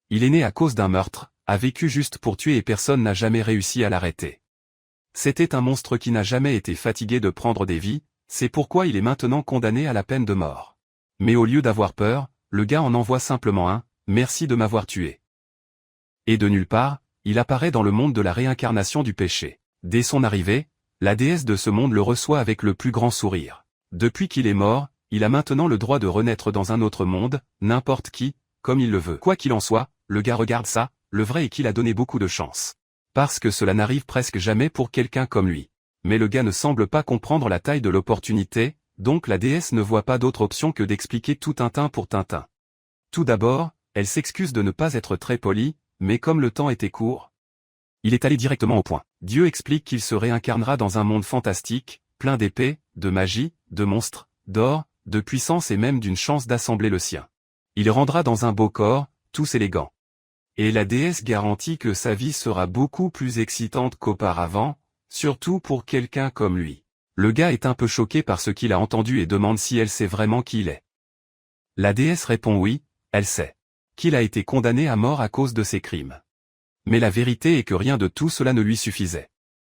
Il est né à cause d'un meurtre, a vécu juste pour tuer et personne n'a jamais réussi à l'arrêter. C'était un monstre qui n'a jamais été fatigué de prendre des vies, c'est pourquoi il est maintenant condamné à la peine de mort. Mais au lieu d'avoir peur, le gars en envoie simplement un « merci de m'avoir tué ». Et de nulle part, il apparaît dans le monde de la réincarnation du péché. Dès son arrivée, la déesse de ce monde le reçoit avec le plus grand sourire. Depuis qu'il est mort, il a maintenant le droit de renaître dans un autre monde, n'importe qui, comme il le veut. Quoi qu'il en soit, le gars regarde ça, le vrai est qu'il a donné beaucoup de chance. Parce que cela n'arrive presque jamais pour quelqu'un comme lui. Mais le gars ne semble pas comprendre la taille de l'opportunité, donc la déesse ne voit pas d'autre option que d'expliquer tout Tintin pour Tintin. Tout d'abord, elle s'excuse de ne pas être très polie, mais comme le temps était court, il est allé directement au point. Dieu explique qu'il se réincarnera dans un monde fantastique, plein d'épées, de magie, de monstres, d'or, de puissance et même d'une chance d'assembler le sien. Il rendra dans un beau corps, tous élégants. Et la déesse garantit que sa vie sera beaucoup plus excitante qu'auparavant, surtout pour quelqu'un comme lui. Le gars est un peu choqué par ce qu'il a entendu et demande si elle sait vraiment qui il est. La déesse répond oui, elle sait. Qu'il a été condamné à mort à cause de ses crimes. Mais la vérité est que rien de tout cela ne lui suffisait.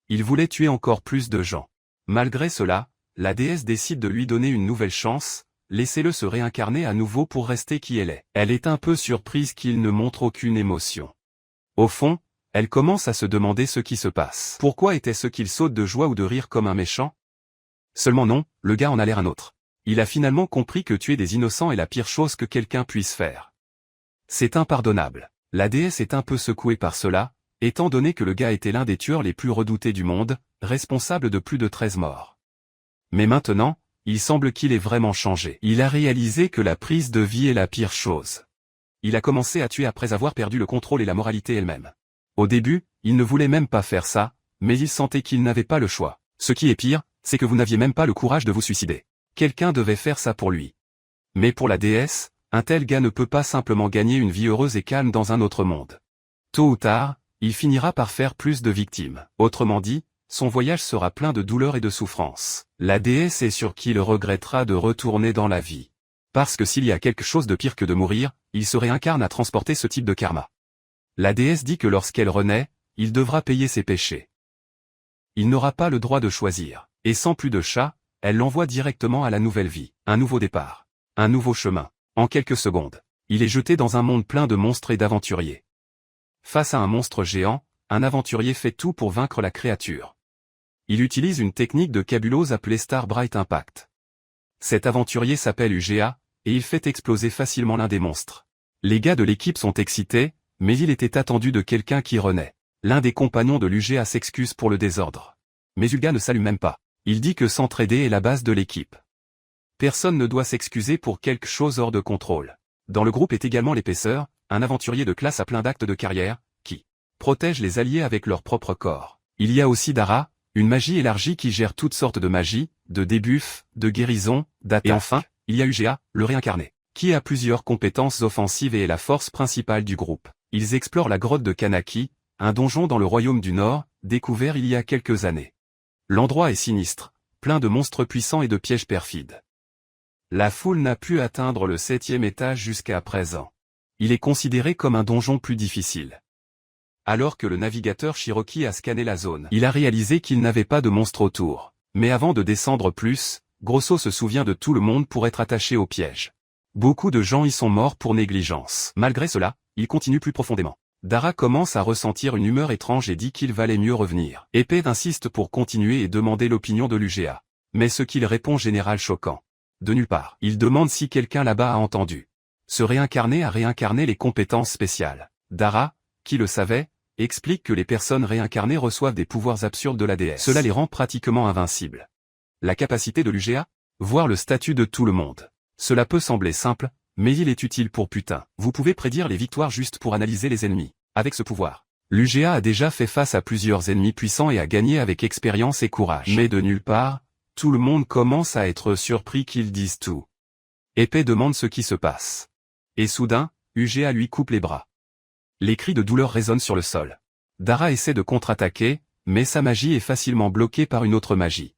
Il voulait tuer encore plus de gens. Malgré cela, la déesse décide de lui donner une nouvelle chance, laissez-le se réincarner à nouveau pour rester qui elle est. Elle est un peu surprise qu'il ne montre aucune émotion. Au fond, elle commence à se demander ce qui se passe. Pourquoi était-ce qu'il saute de joie ou de rire comme un méchant? Seulement non, le gars en a l'air un autre. Il a finalement compris que tuer des innocents est la pire chose que quelqu'un puisse faire. C'est impardonnable. La déesse est un peu secouée par cela, étant donné que le gars était l'un des tueurs les plus redoutés du monde, responsable de plus de 13 morts. Mais maintenant, il semble qu'il ait vraiment changé. Il a réalisé que la prise de vie est la pire chose. Il a commencé à tuer après avoir perdu le contrôle et la moralité elle-même. Au début, il ne voulait même pas faire ça, mais il sentait qu'il n'avait pas le choix. Ce qui est pire, c'est que vous n'aviez même pas le courage de vous suicider. Quelqu'un devait faire ça pour lui. Mais pour la déesse, un tel gars ne peut pas simplement gagner une vie heureuse et calme dans un autre monde. Tôt ou tard, il finira par faire plus de victimes. Autrement dit, son voyage sera plein de douleurs et de souffrances. La déesse est sûre qu'il regrettera de retourner dans la vie. Parce que s'il y a quelque chose de pire que de mourir, il se réincarne à transporter ce type de karma. La déesse dit que lorsqu'elle renaît, il devra payer ses péchés. Il n'aura pas le droit de choisir. Et sans plus de chat, elle l'envoie directement à la nouvelle vie. Un nouveau départ. Un nouveau chemin. En quelques secondes, il est jeté dans un monde plein de monstres et d'aventuriers. Face à un monstre géant, un aventurier fait tout pour vaincre la créature. Il utilise une technique de Kabulos appelée Star Bright Impact. Cet aventurier s'appelle UGA, et il fait exploser facilement l'un des monstres. Les gars de l'équipe sont excités, mais il était attendu de quelqu'un qui renaît. L'un des compagnons de l'UGA s'excuse pour le désordre. Mais UGA ne s'allume même pas. Il dit que s'entraider est la base de l'équipe. Personne ne doit s'excuser pour quelque chose hors de contrôle. Dans le groupe est également l'épaisseur, un aventurier de classe à plein d'actes de carrière, qui protège les alliés avec leur propre corps. Il y a aussi Dara, une magie élargie qui gère toutes sortes de magies, de debuffs, de guérisons, d'attaques. Et enfin, il y a UGA, le réincarné, qui a plusieurs compétences offensives et est la force principale du groupe. Ils explorent la grotte de Kanaki, un donjon dans le royaume du Nord, découvert il y a quelques années. L'endroit est sinistre, plein de monstres puissants et de pièges perfides. La foule n'a pu atteindre le 7e étage jusqu'à présent. Il est considéré comme un donjon plus difficile. Alors que le navigateur Cherokee a scanné la zone, il a réalisé qu'il n'avait pas de monstres autour. Mais avant de descendre plus, Grosso se souvient de tout le monde pour être attaché au piège. Beaucoup de gens y sont morts pour négligence. Malgré cela, il continue plus profondément. Dara commence à ressentir une humeur étrange et dit qu'il valait mieux revenir. Épée insiste pour continuer et demander l'opinion de l'UGA. Mais ce qu'il répond général choquant. De nulle part. Il demande si quelqu'un là-bas a entendu. Se réincarner a réincarné les compétences spéciales. Dara, qui le savait, explique que les personnes réincarnées reçoivent des pouvoirs absurdes de la déesse. Cela les rend pratiquement invincibles. La capacité de l'UGA? Voir le statut de tout le monde. Cela peut sembler simple, mais il est utile pour putain. Vous pouvez prédire les victoires juste pour analyser les ennemis. Avec ce pouvoir, l'UGA a déjà fait face à plusieurs ennemis puissants et a gagné avec expérience et courage. Mais de nulle part, tout le monde commence à être surpris qu'ils disent tout. Épée demande ce qui se passe. Et soudain, UGA lui coupe les bras. Les cris de douleur résonnent sur le sol. Dara essaie de contre-attaquer, mais sa magie est facilement bloquée par une autre magie.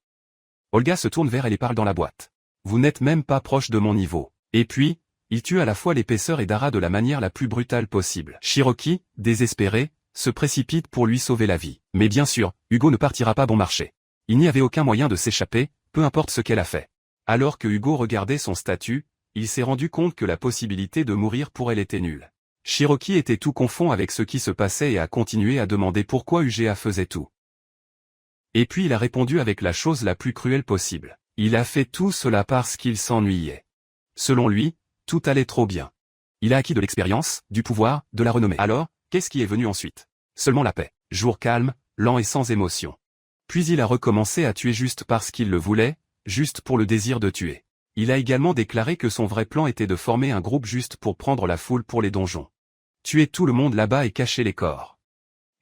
Olga se tourne vers elle et parle dans la boîte. Vous n'êtes même pas proche de mon niveau. Et puis, Il tue à la fois l'épaisseur et Dara de la manière la plus brutale possible. Shiroki, désespéré, se précipite pour lui sauver la vie. Mais bien sûr, Hugo ne partira pas bon marché. Il n'y avait aucun moyen de s'échapper, peu importe ce qu'elle a fait. Alors que Hugo regardait son statut, il s'est rendu compte que la possibilité de mourir pour elle était nulle. Shiroki était tout confond avec ce qui se passait et a continué à demander pourquoi UGA faisait tout. Et puis il a répondu avec la chose la plus cruelle possible. Il a fait tout cela parce qu'il s'ennuyait. Selon lui, tout allait trop bien. Il a acquis de l'expérience, du pouvoir, de la renommée. Alors, qu'est-ce qui est venu ensuite? Seulement la paix. Jour calme, lent et sans émotion. Puis il a recommencé à tuer juste parce qu'il le voulait, juste pour le désir de tuer. Il a également déclaré que son vrai plan était de former un groupe juste pour prendre la foule pour les donjons. Tuer tout le monde là-bas et cacher les corps.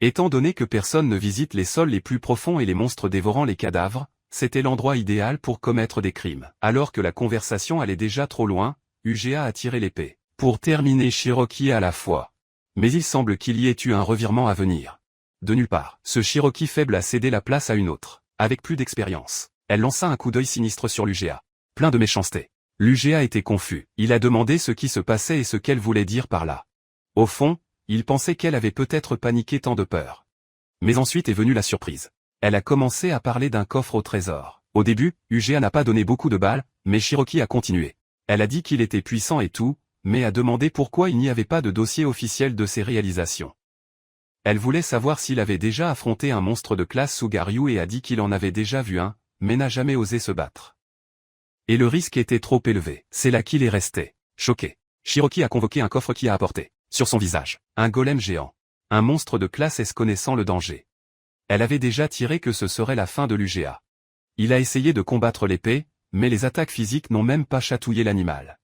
Étant donné que personne ne visite les sols les plus profonds et les monstres dévorant les cadavres, c'était l'endroit idéal pour commettre des crimes. Alors que la conversation allait déjà trop loin, UGA a tiré l'épée. Pour terminer Shiroki à la fois. Mais il semble qu'il y ait eu un revirement à venir. De nulle part, ce Shiroki faible a cédé la place à une autre, avec plus d'expérience. Elle lança un coup d'œil sinistre sur l'UGA. Plein de méchanceté. L'UGA était confus. Il a demandé ce qui se passait et ce qu'elle voulait dire par là. Au fond, il pensait qu'elle avait peut-être paniqué tant de peur. Mais ensuite est venue la surprise. Elle a commencé à parler d'un coffre au trésor. Au début, UGA n'a pas donné beaucoup de balles, mais Shiroki a continué. Elle a dit qu'il était puissant et tout, mais a demandé pourquoi il n'y avait pas de dossier officiel de ses réalisations. Elle voulait savoir s'il avait déjà affronté un monstre de classe Sugaryu et a dit qu'il en avait déjà vu un, mais n'a jamais osé se battre. Et le risque était trop élevé. C'est là qu'il est resté, choqué. Shiroki a convoqué un coffre qui a apporté, sur son visage, un golem géant. Un monstre de classe S connaissant le danger. Elle avait déjà tiré que ce serait la fin de l'UGA. Il a essayé de combattre l'épée, mais les attaques physiques n'ont même pas chatouillé l'animal.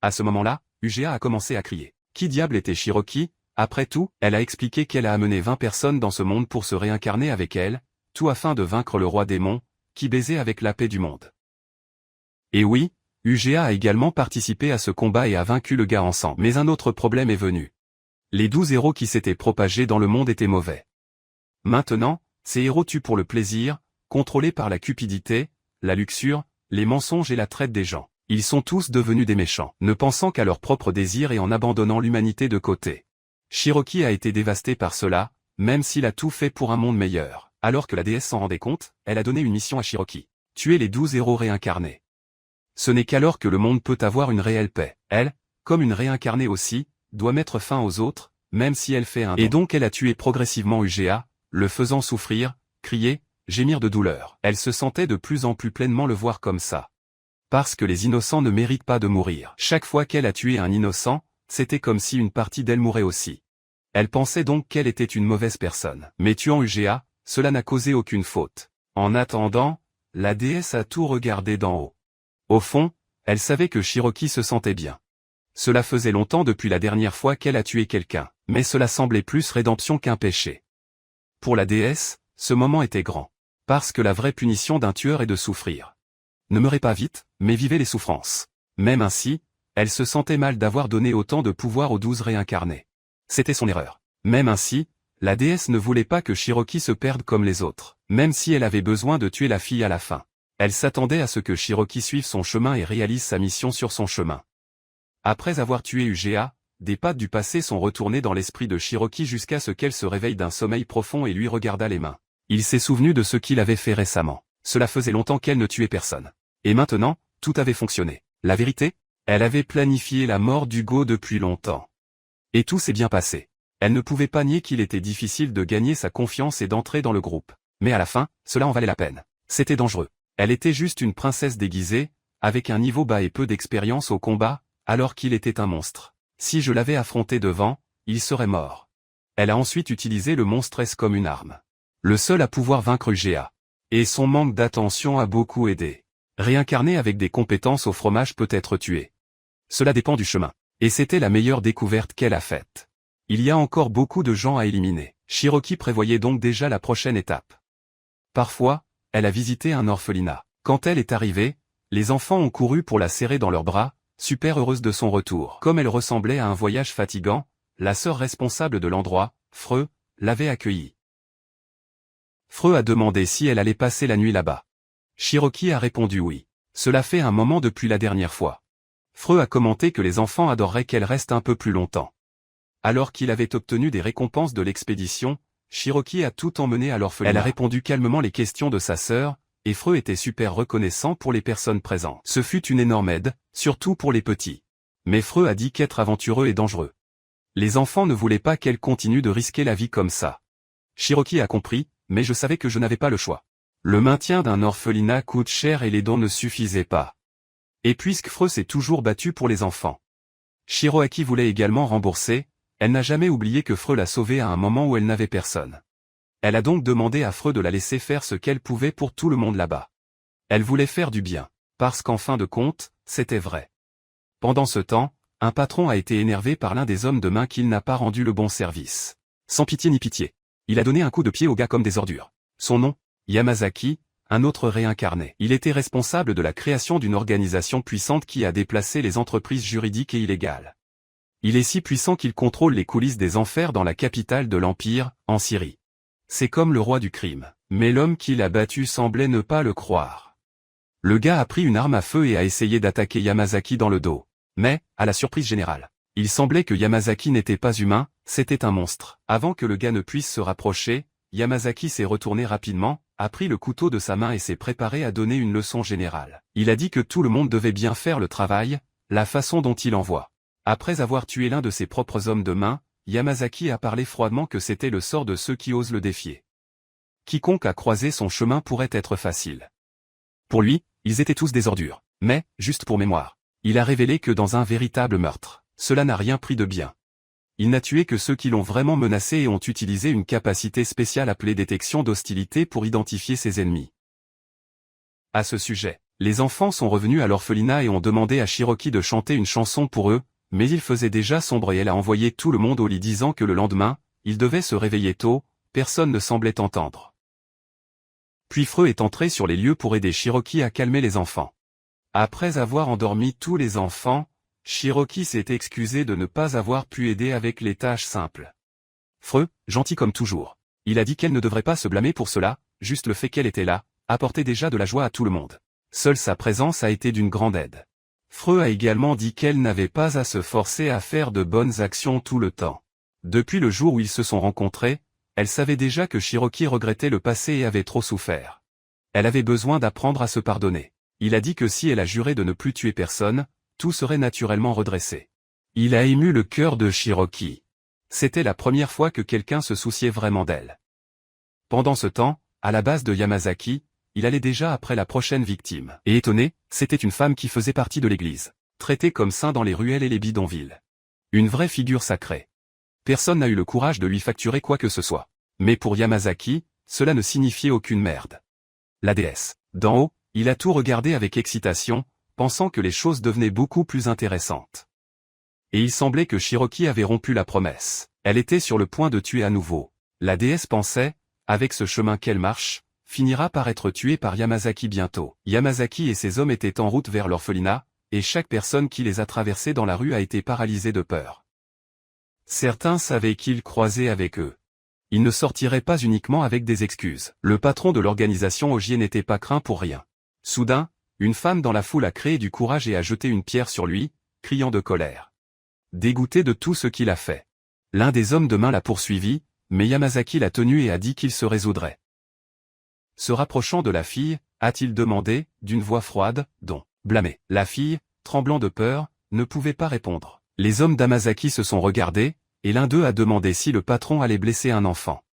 À ce moment-là, UGA a commencé à crier. Qui diable était Shiroki? Après tout, elle a expliqué qu'elle a amené 20 personnes dans ce monde pour se réincarner avec elle, tout afin de vaincre le roi démon, qui baisait avec la paix du monde. Et oui, UGA a également participé à ce combat et a vaincu le gars ensemble. Mais un autre problème est venu. Les 12 héros qui s'étaient propagés dans le monde étaient mauvais. Maintenant, ces héros tuent pour le plaisir, contrôlés par la cupidité, la luxure, les mensonges et la traite des gens. Ils sont tous devenus des méchants, ne pensant qu'à leurs propres désirs et en abandonnant l'humanité de côté. Shiroki a été dévasté par cela, même s'il a tout fait pour un monde meilleur. Alors que la déesse s'en rendait compte, elle a donné une mission à Shiroki. Tuer les 12 héros réincarnés. Ce n'est qu'alors que le monde peut avoir une réelle paix. Elle, comme une réincarnée aussi, doit mettre fin aux autres, même si elle fait un don. Et donc elle a tué progressivement UGA, le faisant souffrir, crier, gémir de douleur. Elle se sentait de plus en plus pleinement le voir comme ça. Parce que les innocents ne méritent pas de mourir. Chaque fois qu'elle a tué un innocent, c'était comme si une partie d'elle mourait aussi. Elle pensait donc qu'elle était une mauvaise personne. Mais tuant UGA, cela n'a causé aucune faute. En attendant, la déesse a tout regardé d'en haut. Au fond, elle savait que Shiroki se sentait bien. Cela faisait longtemps depuis la dernière fois qu'elle a tué quelqu'un, mais cela semblait plus rédemption qu'un péché. Pour la déesse, ce moment était grand. Parce que la vraie punition d'un tueur est de souffrir. Ne meurez pas vite, mais vivez les souffrances. Même ainsi, elle se sentait mal d'avoir donné autant de pouvoir aux 12 réincarnés. C'était son erreur. Même ainsi, la déesse ne voulait pas que Shiroki se perde comme les autres, même si elle avait besoin de tuer la fille à la fin. Elle s'attendait à ce que Shiroki suive son chemin et réalise sa mission sur son chemin. Après avoir tué UGA, des pattes du passé sont retournées dans l'esprit de Shiroki jusqu'à ce qu'elle se réveille d'un sommeil profond et lui regarda les mains. Il s'est souvenu de ce qu'il avait fait récemment. Cela faisait longtemps qu'elle ne tuait personne. Et maintenant, tout avait fonctionné. La vérité? Elle avait planifié la mort d'Hugo depuis longtemps. Et tout s'est bien passé. Elle ne pouvait pas nier qu'il était difficile de gagner sa confiance et d'entrer dans le groupe. Mais à la fin, cela en valait la peine. C'était dangereux. Elle était juste une princesse déguisée, avec un niveau bas et peu d'expérience au combat, alors qu'il était un monstre. Si je l'avais affronté devant, il serait mort. Elle a ensuite utilisé le monstre S comme une arme. Le seul à pouvoir vaincre UGA. Et son manque d'attention a beaucoup aidé. Réincarné avec des compétences au fromage peut être tué. Cela dépend du chemin. Et c'était la meilleure découverte qu'elle a faite. Il y a encore beaucoup de gens à éliminer. Shiroki prévoyait donc déjà la prochaine étape. Parfois, elle a visité un orphelinat. Quand elle est arrivée, les enfants ont couru pour la serrer dans leurs bras, super heureuse de son retour. Comme elle ressemblait à un voyage fatigant, la sœur responsable de l'endroit, Freu, l'avait accueillie. Freu a demandé si elle allait passer la nuit là-bas. Shiroki a répondu oui. Cela fait un moment depuis la dernière fois. Freux a commenté que les enfants adoreraient qu'elle reste un peu plus longtemps. Alors qu'il avait obtenu des récompenses de l'expédition, Shiroki a tout emmené à l'orphelinat. Elle a répondu calmement les questions de sa sœur, et Freux était super reconnaissant pour les personnes présentes. Ce fut une énorme aide, surtout pour les petits. Mais Freux a dit qu'être aventureux est dangereux. Les enfants ne voulaient pas qu'elle continue de risquer la vie comme ça. Shiroki a compris, mais je savais que je n'avais pas le choix. Le maintien d'un orphelinat coûte cher et les dons ne suffisaient pas. Et puisque Freux s'est toujours battu pour les enfants. Shiroaki voulait également rembourser, elle n'a jamais oublié que Freux l'a sauvée à un moment où elle n'avait personne. Elle a donc demandé à Freux de la laisser faire ce qu'elle pouvait pour tout le monde là-bas. Elle voulait faire du bien, parce qu'en fin de compte, c'était vrai. Pendant ce temps, un patron a été énervé par l'un des hommes de main qu'il n'a pas rendu le bon service. Sans pitié ni pitié. Il a donné un coup de pied au gars comme des ordures. Son nom, Yamazaki, un autre réincarné. Il était responsable de la création d'une organisation puissante qui a déplacé les entreprises juridiques et illégales. Il est si puissant qu'il contrôle les coulisses des enfers dans la capitale de l'Empire, en Syrie. C'est comme le roi du crime. Mais l'homme qui l'a battu semblait ne pas le croire. Le gars a pris une arme à feu et a essayé d'attaquer Yamazaki dans le dos. Mais, à la surprise générale, il semblait que Yamazaki n'était pas humain, c'était un monstre. Avant que le gars ne puisse se rapprocher, Yamazaki s'est retourné rapidement, a pris le couteau de sa main et s'est préparé à donner une leçon générale. Il a dit que tout le monde devait bien faire le travail, la façon dont il envoie. Après avoir tué l'un de ses propres hommes de main, Yamazaki a parlé froidement que c'était le sort de ceux qui osent le défier. Quiconque a croisé son chemin pourrait être facile. Pour lui, ils étaient tous des ordures. Mais, juste pour mémoire, il a révélé que dans un véritable meurtre, cela n'a rien pris de bien. Il n'a tué que ceux qui l'ont vraiment menacé et ont utilisé une capacité spéciale appelée détection d'hostilité pour identifier ses ennemis. À ce sujet, les enfants sont revenus à l'orphelinat et ont demandé à Shiroki de chanter une chanson pour eux, mais il faisait déjà sombre et elle a envoyé tout le monde au lit disant que le lendemain, ils devaient se réveiller tôt, personne ne semblait entendre. Puis Freux est entré sur les lieux pour aider Shiroki à calmer les enfants. Après avoir endormi tous les enfants, Shiroki s'est excusé de ne pas avoir pu aider avec les tâches simples. Freux, gentil comme toujours. Il a dit qu'elle ne devrait pas se blâmer pour cela, juste le fait qu'elle était là, apportait déjà de la joie à tout le monde. Seule sa présence a été d'une grande aide. Freux a également dit qu'elle n'avait pas à se forcer à faire de bonnes actions tout le temps. Depuis le jour où ils se sont rencontrés, elle savait déjà que Shiroki regrettait le passé et avait trop souffert. Elle avait besoin d'apprendre à se pardonner. Il a dit que si elle a juré de ne plus tuer personne, tout serait naturellement redressé. Il a ému le cœur de Shiroki. C'était la première fois que quelqu'un se souciait vraiment d'elle. Pendant ce temps, à la base de Yamazaki, il allait déjà après la prochaine victime. Et étonné, c'était une femme qui faisait partie de l'église, traitée comme saint dans les ruelles et les bidonvilles. Une vraie figure sacrée. Personne n'a eu le courage de lui facturer quoi que ce soit. Mais pour Yamazaki, cela ne signifiait aucune merde. La déesse. D'en haut, il a tout regardé avec excitation, pensant que les choses devenaient beaucoup plus intéressantes. Et il semblait que Shiroki avait rompu la promesse. Elle était sur le point de tuer à nouveau. La déesse pensait, avec ce chemin qu'elle marche, finira par être tuée par Yamazaki bientôt. Yamazaki et ses hommes étaient en route vers l'orphelinat, et chaque personne qui les a traversés dans la rue a été paralysée de peur. Certains savaient qu'ils croisaient avec eux. Ils ne sortiraient pas uniquement avec des excuses. Le patron de l'organisation Ogier n'était pas craint pour rien. Soudain, une femme dans la foule a créé du courage et a jeté une pierre sur lui, criant de colère. Dégoûté de tout ce qu'il a fait. L'un des hommes de main l'a poursuivi, mais Yamazaki l'a tenu et a dit qu'il se résoudrait. Se rapprochant de la fille, a-t-il demandé, d'une voix froide, dont, blâmée. La fille, tremblant de peur, ne pouvait pas répondre. Les hommes d'Amazaki se sont regardés, et l'un d'eux a demandé si le patron allait blesser un enfant.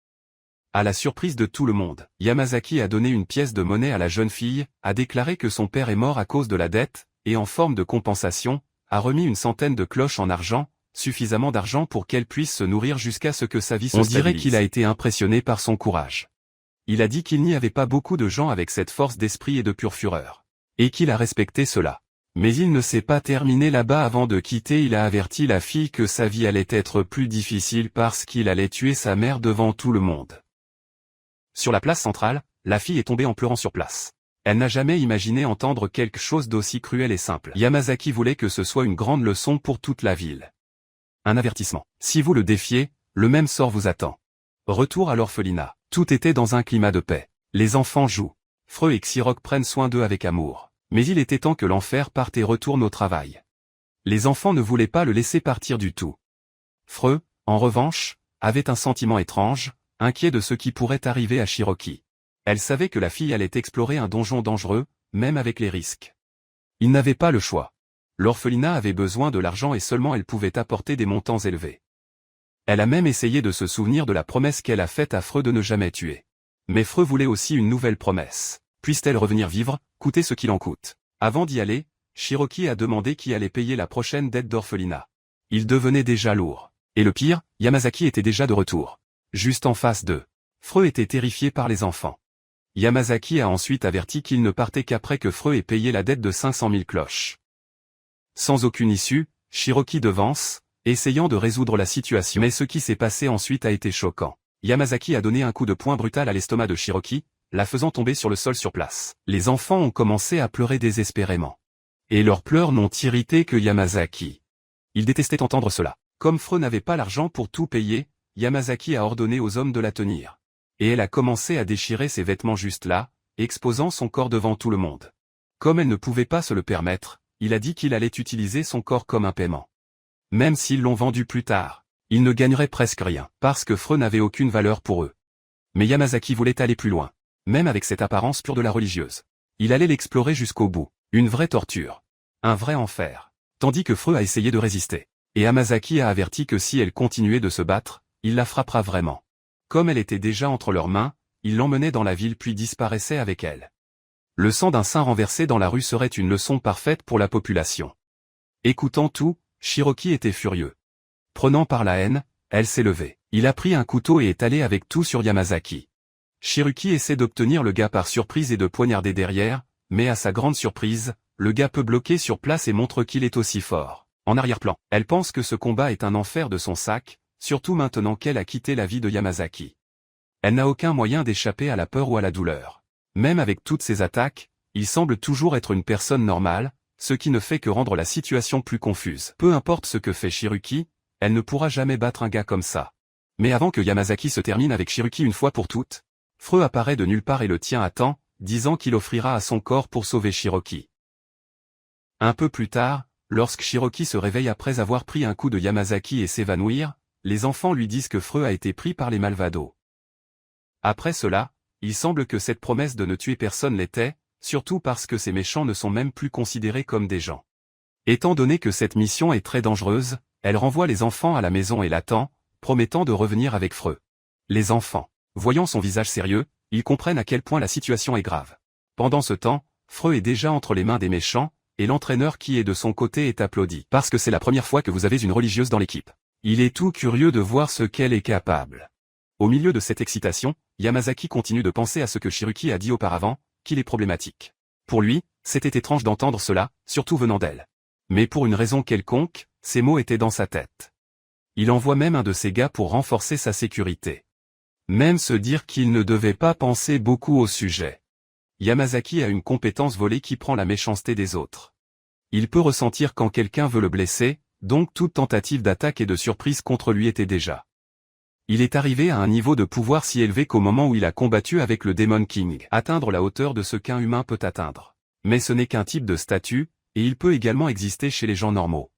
À la surprise de tout le monde, Yamazaki a donné une pièce de monnaie à la jeune fille, a déclaré que son père est mort à cause de la dette, et en forme de compensation, a remis une centaine de cloches en argent, suffisamment d'argent pour qu'elle puisse se nourrir jusqu'à ce que sa vie se stabilise. On dirait qu'il a été impressionné par son courage. Il a dit qu'il n'y avait pas beaucoup de gens avec cette force d'esprit et de pure fureur. Et qu'il a respecté cela. Mais il ne s'est pas terminé là-bas avant de quitter, il a averti la fille que sa vie allait être plus difficile parce qu'il allait tuer sa mère devant tout le monde. Sur la place centrale, la fille est tombée en pleurant sur place. Elle n'a jamais imaginé entendre quelque chose d'aussi cruel et simple. Yamazaki voulait que ce soit une grande leçon pour toute la ville. Un avertissement. Si vous le défiez, le même sort vous attend. Retour à l'orphelinat. Tout était dans un climat de paix. Les enfants jouent. Freux et Xirok prennent soin d'eux avec amour. Mais il était temps que l'enfer parte et retourne au travail. Les enfants ne voulaient pas le laisser partir du tout. Freu, en revanche, avait un sentiment étrange, inquiet de ce qui pourrait arriver à Shiroki. Elle savait que la fille allait explorer un donjon dangereux, même avec les risques. Il n'avait pas le choix. L'orphelinat avait besoin de l'argent et seulement elle pouvait apporter des montants élevés. Elle a même essayé de se souvenir de la promesse qu'elle a faite à Freu de ne jamais tuer. Mais Freu voulait aussi une nouvelle promesse. Puisse-t-elle revenir vivre, coûter ce qu'il en coûte. Avant d'y aller, Shiroki a demandé qui allait payer la prochaine dette d'orphelinat. Il devenait déjà lourd. Et le pire, Yamazaki était déjà de retour. Juste en face d'eux. Freu était terrifié par les enfants. Yamazaki a ensuite averti qu'il ne partait qu'après que Freu ait payé la dette de 500 000 cloches. Sans aucune issue, Shiroki devance, essayant de résoudre la situation. Mais ce qui s'est passé ensuite a été choquant. Yamazaki a donné un coup de poing brutal à l'estomac de Shiroki, la faisant tomber sur le sol sur place. Les enfants ont commencé à pleurer désespérément. Et leurs pleurs n'ont irrité que Yamazaki. Il détestait entendre cela. Comme Freu n'avait pas l'argent pour tout payer, Yamazaki a ordonné aux hommes de la tenir. Et elle a commencé à déchirer ses vêtements juste là, exposant son corps devant tout le monde. Comme elle ne pouvait pas se le permettre, il a dit qu'il allait utiliser son corps comme un paiement. Même s'ils l'ont vendu plus tard, ils ne gagneraient presque rien, parce que Freu n'avait aucune valeur pour eux. Mais Yamazaki voulait aller plus loin, même avec cette apparence pure de la religieuse. Il allait l'explorer jusqu'au bout, une vraie torture, un vrai enfer, tandis que Freu a essayé de résister. Et Yamazaki a averti que si elle continuait de se battre, il la frappera vraiment. Comme elle était déjà entre leurs mains, il l'emmenait dans la ville puis disparaissait avec elle. Le sang d'un saint renversé dans la rue serait une leçon parfaite pour la population. Écoutant tout, Shiroki était furieux. Prenant par la haine, elle s'est levée. Il a pris un couteau et est allé avec tout sur Yamazaki. Shiroki essaie d'obtenir le gars par surprise et de poignarder derrière, mais à sa grande surprise, le gars peut bloquer sur place et montre qu'il est aussi fort. En arrière-plan, elle pense que ce combat est un enfer de son sac, surtout maintenant qu'elle a quitté la vie de Yamazaki. Elle n'a aucun moyen d'échapper à la peur ou à la douleur. Même avec toutes ces attaques, il semble toujours être une personne normale, ce qui ne fait que rendre la situation plus confuse. Peu importe ce que fait Shiroki, elle ne pourra jamais battre un gars comme ça. Mais avant que Yamazaki se termine avec Shiroki une fois pour toutes, Freu apparaît de nulle part et le tient à temps, disant qu'il offrira à son corps pour sauver Shiroki. Un peu plus tard, lorsque Shiroki se réveille après avoir pris un coup de Yamazaki et s'évanouir, les enfants lui disent que Freu a été pris par les Malvados. Après cela, il semble que cette promesse de ne tuer personne l'était, surtout parce que ces méchants ne sont même plus considérés comme des gens. Étant donné que cette mission est très dangereuse, elle renvoie les enfants à la maison et l'attend, promettant de revenir avec Freu. Les enfants, voyant son visage sérieux, ils comprennent à quel point la situation est grave. Pendant ce temps, Freu est déjà entre les mains des méchants, et l'entraîneur qui est de son côté est applaudi. Parce que c'est la première fois que vous avez une religieuse dans l'équipe. Il est tout curieux de voir ce qu'elle est capable. Au milieu de cette excitation, Yamazaki continue de penser à ce que Shiroki a dit auparavant, qu'il est problématique. Pour lui, c'était étrange d'entendre cela, surtout venant d'elle. Mais pour une raison quelconque, ces mots étaient dans sa tête. Il envoie même un de ses gars pour renforcer sa sécurité. Même se dire qu'il ne devait pas penser beaucoup au sujet. Yamazaki a une compétence volée qui prend la méchanceté des autres. Il peut ressentir quand quelqu'un veut le blesser, donc toute tentative d'attaque et de surprise contre lui était déjà. Il est arrivé à un niveau de pouvoir si élevé qu'au moment où il a combattu avec le Demon King, atteindre la hauteur de ce qu'un humain peut atteindre. Mais ce n'est qu'un type de statut, et il peut également exister chez les gens normaux.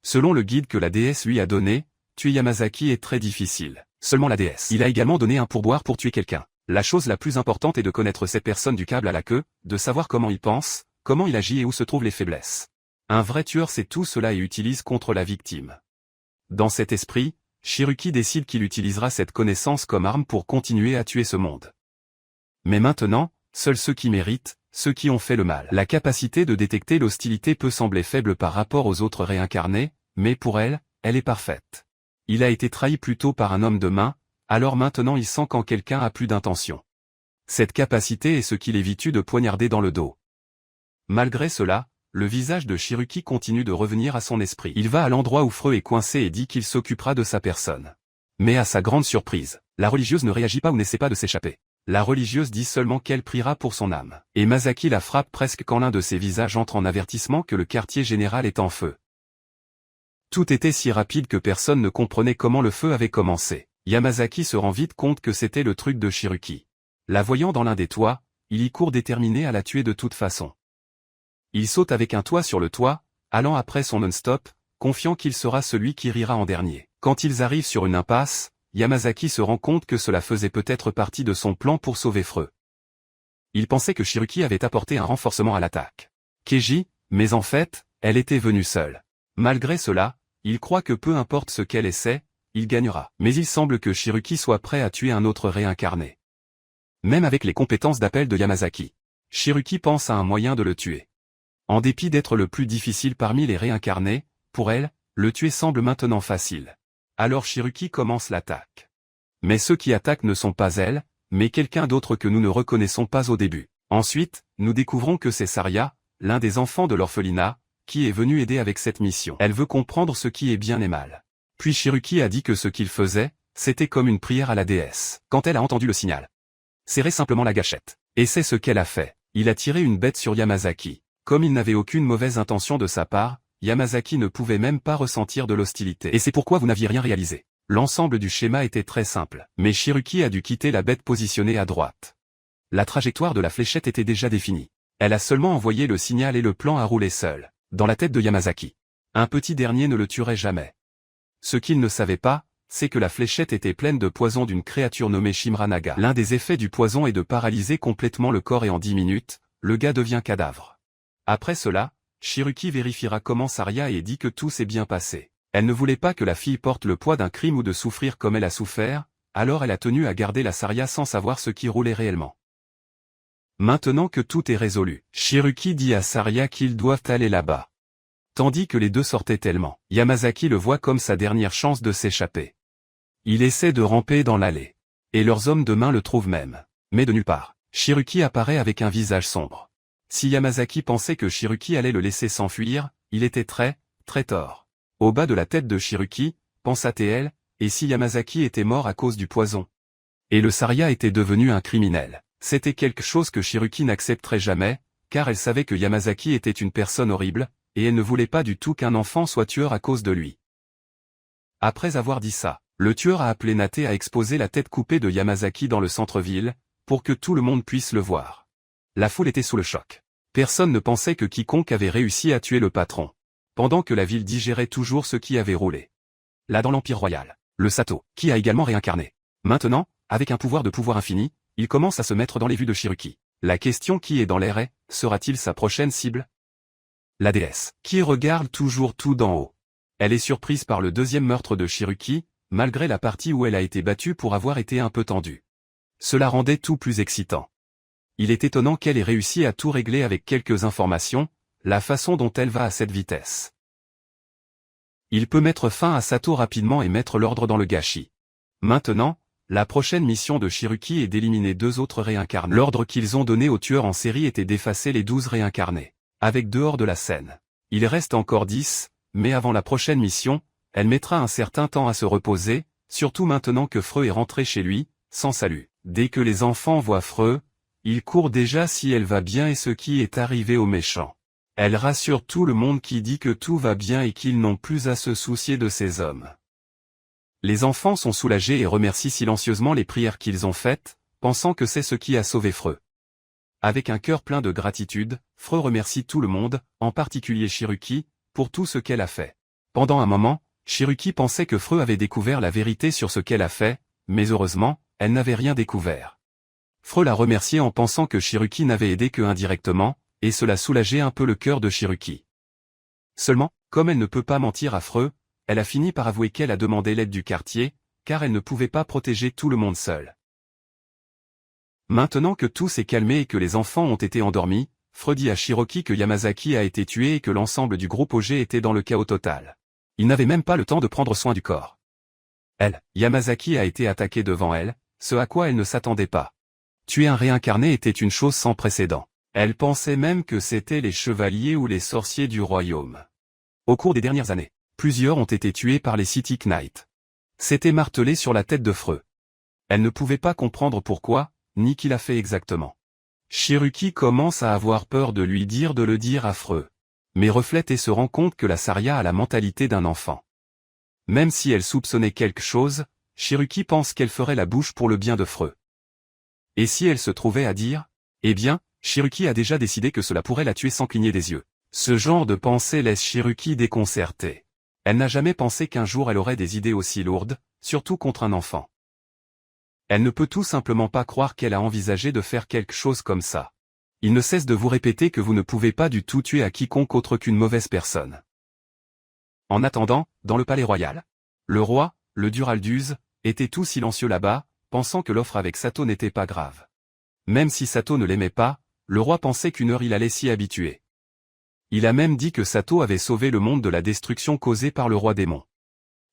Selon le guide que la déesse lui a donné, tuer Yamazaki est très difficile. Seulement la déesse. Il a également donné un pourboire pour tuer quelqu'un. La chose la plus importante est de connaître cette personne du câble à la queue, de savoir comment il pense, comment il agit et où se trouvent les faiblesses. Un vrai tueur sait tout cela et utilise contre la victime. Dans cet esprit, Shiroki décide qu'il utilisera cette connaissance comme arme pour continuer à tuer ce monde. Mais maintenant, seuls ceux qui méritent, ceux qui ont fait le mal. La capacité de détecter l'hostilité peut sembler faible par rapport aux autres réincarnés, mais pour elle, elle est parfaite. Il a été trahi plus tôt par un homme de main, alors maintenant il sent quand quelqu'un a plus d'intention. Cette capacité est ce qui l'évite de poignarder dans le dos. Malgré cela, le visage de Shiroki continue de revenir à son esprit. Il va à l'endroit où Freu est coincé et dit qu'il s'occupera de sa personne. Mais à sa grande surprise, la religieuse ne réagit pas ou n'essaie pas de s'échapper. La religieuse dit seulement qu'elle priera pour son âme. Et Masaki la frappe presque quand l'un de ses visages entre en avertissement que le quartier général est en feu. Tout était si rapide que personne ne comprenait comment le feu avait commencé. Yamazaki se rend vite compte que c'était le truc de Shiroki. La voyant dans l'un des toits, il y court déterminé à la tuer de toute façon. Il saute avec un toit sur le toit, allant après son non-stop, confiant qu'il sera celui qui rira en dernier. Quand ils arrivent sur une impasse, Yamazaki se rend compte que cela faisait peut-être partie de son plan pour sauver Freux. Il pensait que Shiruki avait apporté un renforcement à l'attaque. Keiji, mais en fait, elle était venue seule. Malgré cela, il croit que peu importe ce qu'elle essaie, il gagnera. Mais il semble que Shiruki soit prêt à tuer un autre réincarné. Même avec les compétences d'appel de Yamazaki, Shiruki pense à un moyen de le tuer. En dépit d'être le plus difficile parmi les réincarnés, pour elle, le tuer semble maintenant facile. Alors Shiruki commence l'attaque. Mais ceux qui attaquent ne sont pas elle, mais quelqu'un d'autre que nous ne reconnaissons pas au début. Ensuite, nous découvrons que c'est Saria, l'un des enfants de l'orphelinat, qui est venu aider avec cette mission. Elle veut comprendre ce qui est bien et mal. Puis Shiruki a dit que ce qu'il faisait, c'était comme une prière à la déesse. Quand elle a entendu le signal, serrer simplement la gâchette. Et c'est ce qu'elle a fait. Il a tiré une bête sur Yamazaki. Comme il n'avait aucune mauvaise intention de sa part, Yamazaki ne pouvait même pas ressentir de l'hostilité. Et c'est pourquoi vous n'aviez rien réalisé. L'ensemble du schéma était très simple. Mais Shiruki a dû quitter la bête positionnée à droite. La trajectoire de la fléchette était déjà définie. Elle a seulement envoyé le signal et le plan a roulé seul, dans la tête de Yamazaki. Un petit dernier ne le tuerait jamais. Ce qu'il ne savait pas, c'est que la fléchette était pleine de poison d'une créature nommée Shimranaga. L'un des effets du poison est de paralyser complètement le corps et en 10 minutes, le gars devient cadavre. Après cela, Shiruki vérifiera comment Saria et dit que tout s'est bien passé. Elle ne voulait pas que la fille porte le poids d'un crime ou de souffrir comme elle a souffert, alors elle a tenu à garder la Saria sans savoir ce qui roulait réellement. Maintenant que tout est résolu, Shiruki dit à Saria qu'ils doivent aller là-bas. Tandis que les deux sortaient tellement, Yamazaki le voit comme sa dernière chance de s'échapper. Il essaie de ramper dans l'allée. Et leurs hommes de main le trouvent même. Mais de nulle part, Shiruki apparaît avec un visage sombre. Si Yamazaki pensait que Shiruki allait le laisser s'enfuir, il était très tort. Au bas de la tête de Shiruki, pensa TL, et si Yamazaki était mort à cause du poison? Et le Saria était devenu un criminel. C'était quelque chose que Shiruki n'accepterait jamais, car elle savait que Yamazaki était une personne horrible, et elle ne voulait pas du tout qu'un enfant soit tueur à cause de lui. Après avoir dit ça, le tueur a appelé Nate à exposer la tête coupée de Yamazaki dans le centre-ville, pour que tout le monde puisse le voir. La foule était sous le choc. Personne ne pensait que quiconque avait réussi à tuer le patron. Pendant que la ville digérait toujours ce qui avait roulé. Là dans l'Empire Royal, le Sato, qui a également réincarné. Maintenant, avec un pouvoir infini, il commence à se mettre dans les vues de Shiruki. La question qui est dans l'air est, sera-t-il sa prochaine cible? La déesse, qui regarde toujours tout d'en haut. Elle est surprise par le deuxième meurtre de Shiruki, malgré la partie où elle a été battue pour avoir été un peu tendue. Cela rendait tout plus excitant. Il est étonnant qu'elle ait réussi à tout régler avec quelques informations, la façon dont elle va à cette vitesse. Il peut mettre fin à Sato rapidement et mettre l'ordre dans le gâchis. Maintenant, la prochaine mission de Shiruki est d'éliminer 2 autres réincarnés. L'ordre qu'ils ont donné aux tueurs en série était d'effacer les 12 réincarnés. Avec dehors de la scène. Il reste encore 10, mais avant la prochaine mission, elle mettra un certain temps à se reposer, surtout maintenant que Freux est rentré chez lui, sans salut. Dès que les enfants voient Freux, ils courent déjà si elle va bien et ce qui est arrivé aux méchants. Elle rassure tout le monde qui dit que tout va bien et qu'ils n'ont plus à se soucier de ces hommes. Les enfants sont soulagés et remercient silencieusement les prières qu'ils ont faites, pensant que c'est ce qui a sauvé Freux. Avec un cœur plein de gratitude, Freux remercie tout le monde, en particulier Shiruki, pour tout ce qu'elle a fait. Pendant un moment, Shiruki pensait que Freux avait découvert la vérité sur ce qu'elle a fait, mais heureusement, elle n'avait rien découvert. Freux l'a remercié en pensant que Shiruki n'avait aidé que indirectement, et cela soulageait un peu le cœur de Shiruki. Seulement, comme elle ne peut pas mentir à Freux, elle a fini par avouer qu'elle a demandé l'aide du quartier, car elle ne pouvait pas protéger tout le monde seule. Maintenant que tout s'est calmé et que les enfants ont été endormis, Freux dit à Shiroki que Yamazaki a été tué et que l'ensemble du groupe OG était dans le chaos total. Il n'avait même pas le temps de prendre soin du corps. Yamazaki a été attaqué devant elle, ce à quoi elle ne s'attendait pas. Tuer un réincarné était une chose sans précédent. Elle pensait même que c'étaient les chevaliers ou les sorciers du royaume. Au cours des dernières années, plusieurs ont été tués par les City Knights. C'était martelé sur la tête de Freux. Elle ne pouvait pas comprendre pourquoi, ni qui l'a fait exactement. Shiruki commence à avoir peur de lui dire de le dire à Freux. Mais reflète et se rend compte que la Saria a la mentalité d'un enfant. Même si elle soupçonnait quelque chose, Shiruki pense qu'elle ferait la bouche pour le bien de Freux. Et si elle se trouvait à dire, eh bien, Shiruki a déjà décidé que cela pourrait la tuer sans cligner des yeux. Ce genre de pensée laisse Shiruki déconcertée. Elle n'a jamais pensé qu'un jour elle aurait des idées aussi lourdes, surtout contre un enfant. Elle ne peut tout simplement pas croire qu'elle a envisagé de faire quelque chose comme ça. Il ne cesse de vous répéter que vous ne pouvez pas du tout tuer à quiconque autre qu'une mauvaise personne. En attendant, dans le palais royal, le roi, le Duralduz, était tout silencieux là-bas, pensant que l'offre avec Sato n'était pas grave. Même si Sato ne l'aimait pas, le roi pensait qu'une heure il allait s'y habituer. Il a même dit que Sato avait sauvé le monde de la destruction causée par le roi démon.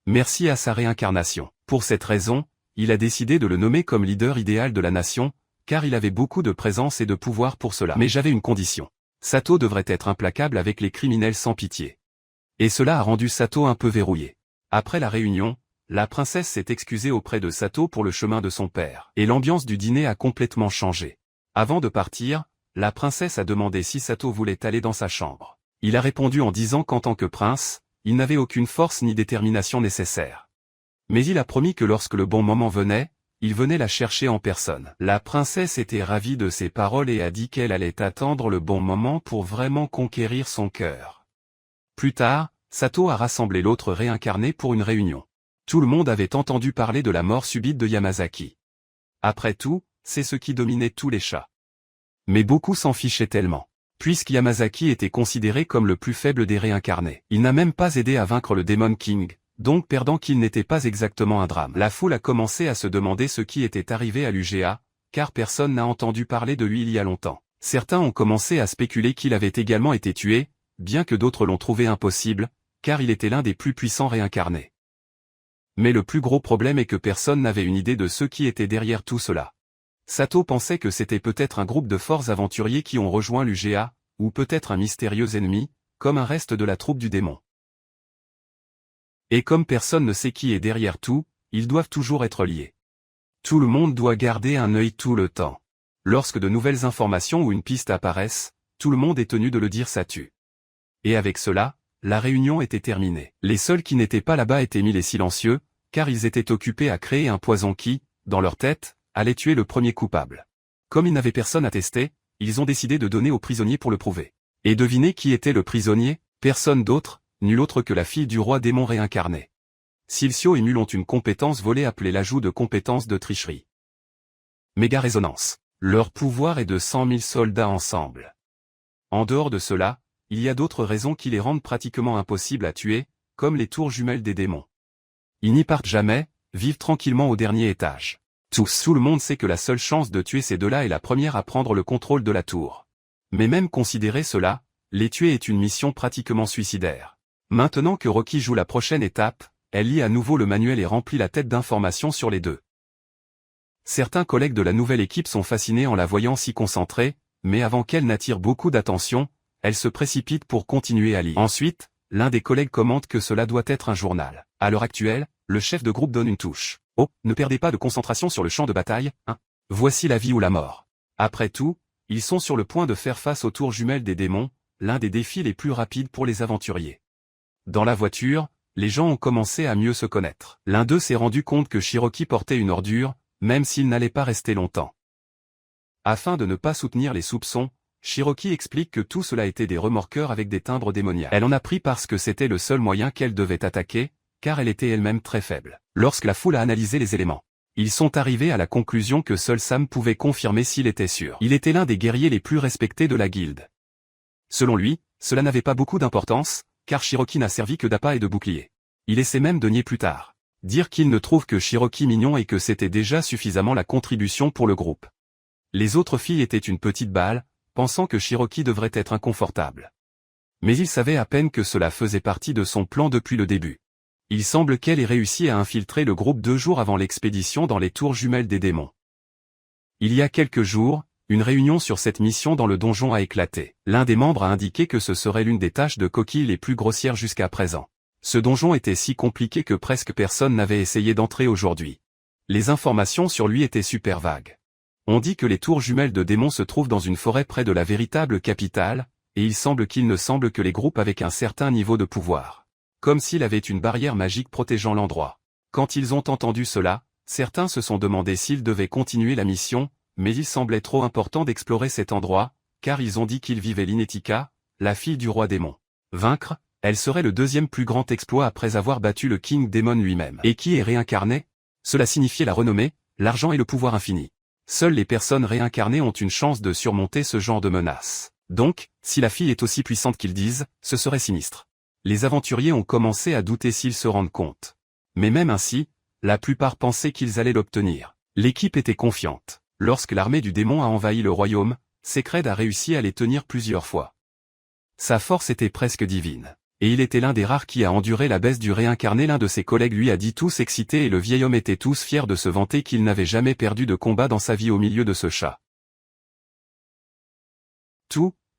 Merci à sa réincarnation. Pour cette raison, il a décidé de le nommer comme leader idéal de la nation, car il avait beaucoup de présence et de pouvoir pour cela. Mais j'avais une condition. Sato devrait être implacable avec les criminels sans pitié. Et cela a rendu Sato un peu verrouillé. Après la réunion, la princesse s'est excusée auprès de Sato pour le chemin de son père. Et l'ambiance du dîner a complètement changé. Avant de partir, la princesse a demandé si Sato voulait aller dans sa chambre. Il a répondu en disant qu'en tant que prince, il n'avait aucune force ni détermination nécessaire. Mais il a promis que lorsque le bon moment venait, il venait la chercher en personne. La princesse était ravie de ces paroles et a dit qu'elle allait attendre le bon moment pour vraiment conquérir son cœur. Plus tard, Sato a rassemblé l'autre réincarné pour une réunion. Tout le monde avait entendu parler de la mort subite de Yamazaki. Après tout, c'est ce qui dominait tous les chats. Mais beaucoup s'en fichaient tellement. Puisque Yamazaki était considéré comme le plus faible des réincarnés. Il n'a même pas aidé à vaincre le Demon King, donc perdant qu'il n'était pas exactement un drame. La foule a commencé à se demander ce qui était arrivé à l'UGA, car personne n'a entendu parler de lui il y a longtemps. Certains ont commencé à spéculer qu'il avait également été tué, bien que d'autres l'ont trouvé impossible, car il était l'un des plus puissants réincarnés. Mais le plus gros problème est que personne n'avait une idée de ceux qui étaient derrière tout cela. Sato pensait que c'était peut-être un groupe de forts aventuriers qui ont rejoint l'UGA, ou peut-être un mystérieux ennemi, comme un reste de la troupe du démon. Et comme personne ne sait qui est derrière tout, ils doivent toujours être liés. Tout le monde doit garder un œil tout le temps. Lorsque de nouvelles informations ou une piste apparaissent, tout le monde est tenu de le dire ça tue. Et avec cela, la réunion était terminée. Les seuls qui n'étaient pas là-bas étaient mis les silencieux, car ils étaient occupés à créer un poison qui, dans leur tête, allait tuer le premier coupable. Comme ils n'avaient personne à tester, ils ont décidé de donner au prisonnier pour le prouver. Et devinez qui était le prisonnier? Personne d'autre, nul autre que la fille du roi démon réincarné. Silcio et Mul ont une compétence volée appelée l'ajout de compétence de tricherie. Méga résonance. Leur pouvoir est de 100 000 soldats ensemble. En dehors de cela, il y a d'autres raisons qui les rendent pratiquement impossibles à tuer, comme les tours jumelles des démons. Ils n'y partent jamais, vivent tranquillement au dernier étage. Tout le monde sait que la seule chance de tuer ces deux-là est la première à prendre le contrôle de la tour. Mais même considérer cela, les tuer est une mission pratiquement suicidaire. Maintenant que Rocky joue la prochaine étape, elle lit à nouveau le manuel et remplit la tête d'informations sur les deux. Certains collègues de la nouvelle équipe sont fascinés en la voyant s'y concentrer, mais avant qu'elle n'attire beaucoup d'attention, elle se précipite pour continuer à lire. Ensuite, l'un des collègues commente que cela doit être un journal. À l'heure actuelle, le chef de groupe donne une touche. Oh, ne perdez pas de concentration sur le champ de bataille, hein. Voici la vie ou la mort. Après tout, ils sont sur le point de faire face aux tours jumelles des démons, l'un des défis les plus rapides pour les aventuriers. Dans la voiture, les gens ont commencé à mieux se connaître. L'un d'eux s'est rendu compte que Shiroki portait une ordure, même s'il n'allait pas rester longtemps. Afin de ne pas soutenir les soupçons, Shiroki explique que tout cela était des remorqueurs avec des timbres démoniaques. Elle en a pris parce que c'était le seul moyen qu'elle devait attaquer, car elle était elle-même très faible. Lorsque la foule a analysé les éléments, ils sont arrivés à la conclusion que seul Sam pouvait confirmer s'il était sûr. Il était l'un des guerriers les plus respectés de la guilde. Selon lui, cela n'avait pas beaucoup d'importance, car Shiroki n'a servi que d'appât et de bouclier. Il essaie même de nier plus tard. Dire qu'il ne trouve que Shiroki mignon et que c'était déjà suffisamment la contribution pour le groupe. Les autres filles étaient une petite balle, pensant que Shiroki devrait être inconfortable. Mais il savait à peine que cela faisait partie de son plan depuis le début. Il semble qu'elle ait réussi à infiltrer le groupe 2 jours avant l'expédition dans les tours jumelles des démons. Il y a quelques jours, une réunion sur cette mission dans le donjon a éclaté. L'un des membres a indiqué que ce serait l'une des tâches de coquille les plus grossières jusqu'à présent. Ce donjon était si compliqué que presque personne n'avait essayé d'entrer aujourd'hui. Les informations sur lui étaient super vagues. On dit que les tours jumelles de démons se trouvent dans une forêt près de la véritable capitale, et il semble qu'il ne semble que les groupes avec un certain niveau de pouvoir. Comme s'il avait une barrière magique protégeant l'endroit. Quand ils ont entendu cela, certains se sont demandé s'ils devaient continuer la mission, mais il semblait trop important d'explorer cet endroit, car ils ont dit qu'ils vivaient l'Inetika, la fille du roi démon. Vaincre, elle serait le deuxième plus grand exploit après avoir battu le King Démon lui-même. Et qui est réincarné? Cela signifiait la renommée, l'argent et le pouvoir infini. Seules les personnes réincarnées ont une chance de surmonter ce genre de menace. Donc, si la fille est aussi puissante qu'ils disent, ce serait sinistre. Les aventuriers ont commencé à douter s'ils se rendent compte. Mais même ainsi, la plupart pensaient qu'ils allaient l'obtenir. L'équipe était confiante. Lorsque l'armée du démon a envahi le royaume, Secred a réussi à les tenir plusieurs fois. Sa force était presque divine. Et il était l'un des rares qui a enduré la baisse du réincarné. L'un de ses collègues lui a dit, tous excités, et le vieil homme était tous fiers de se vanter qu'il n'avait jamais perdu de combat dans sa vie au milieu de ce chat.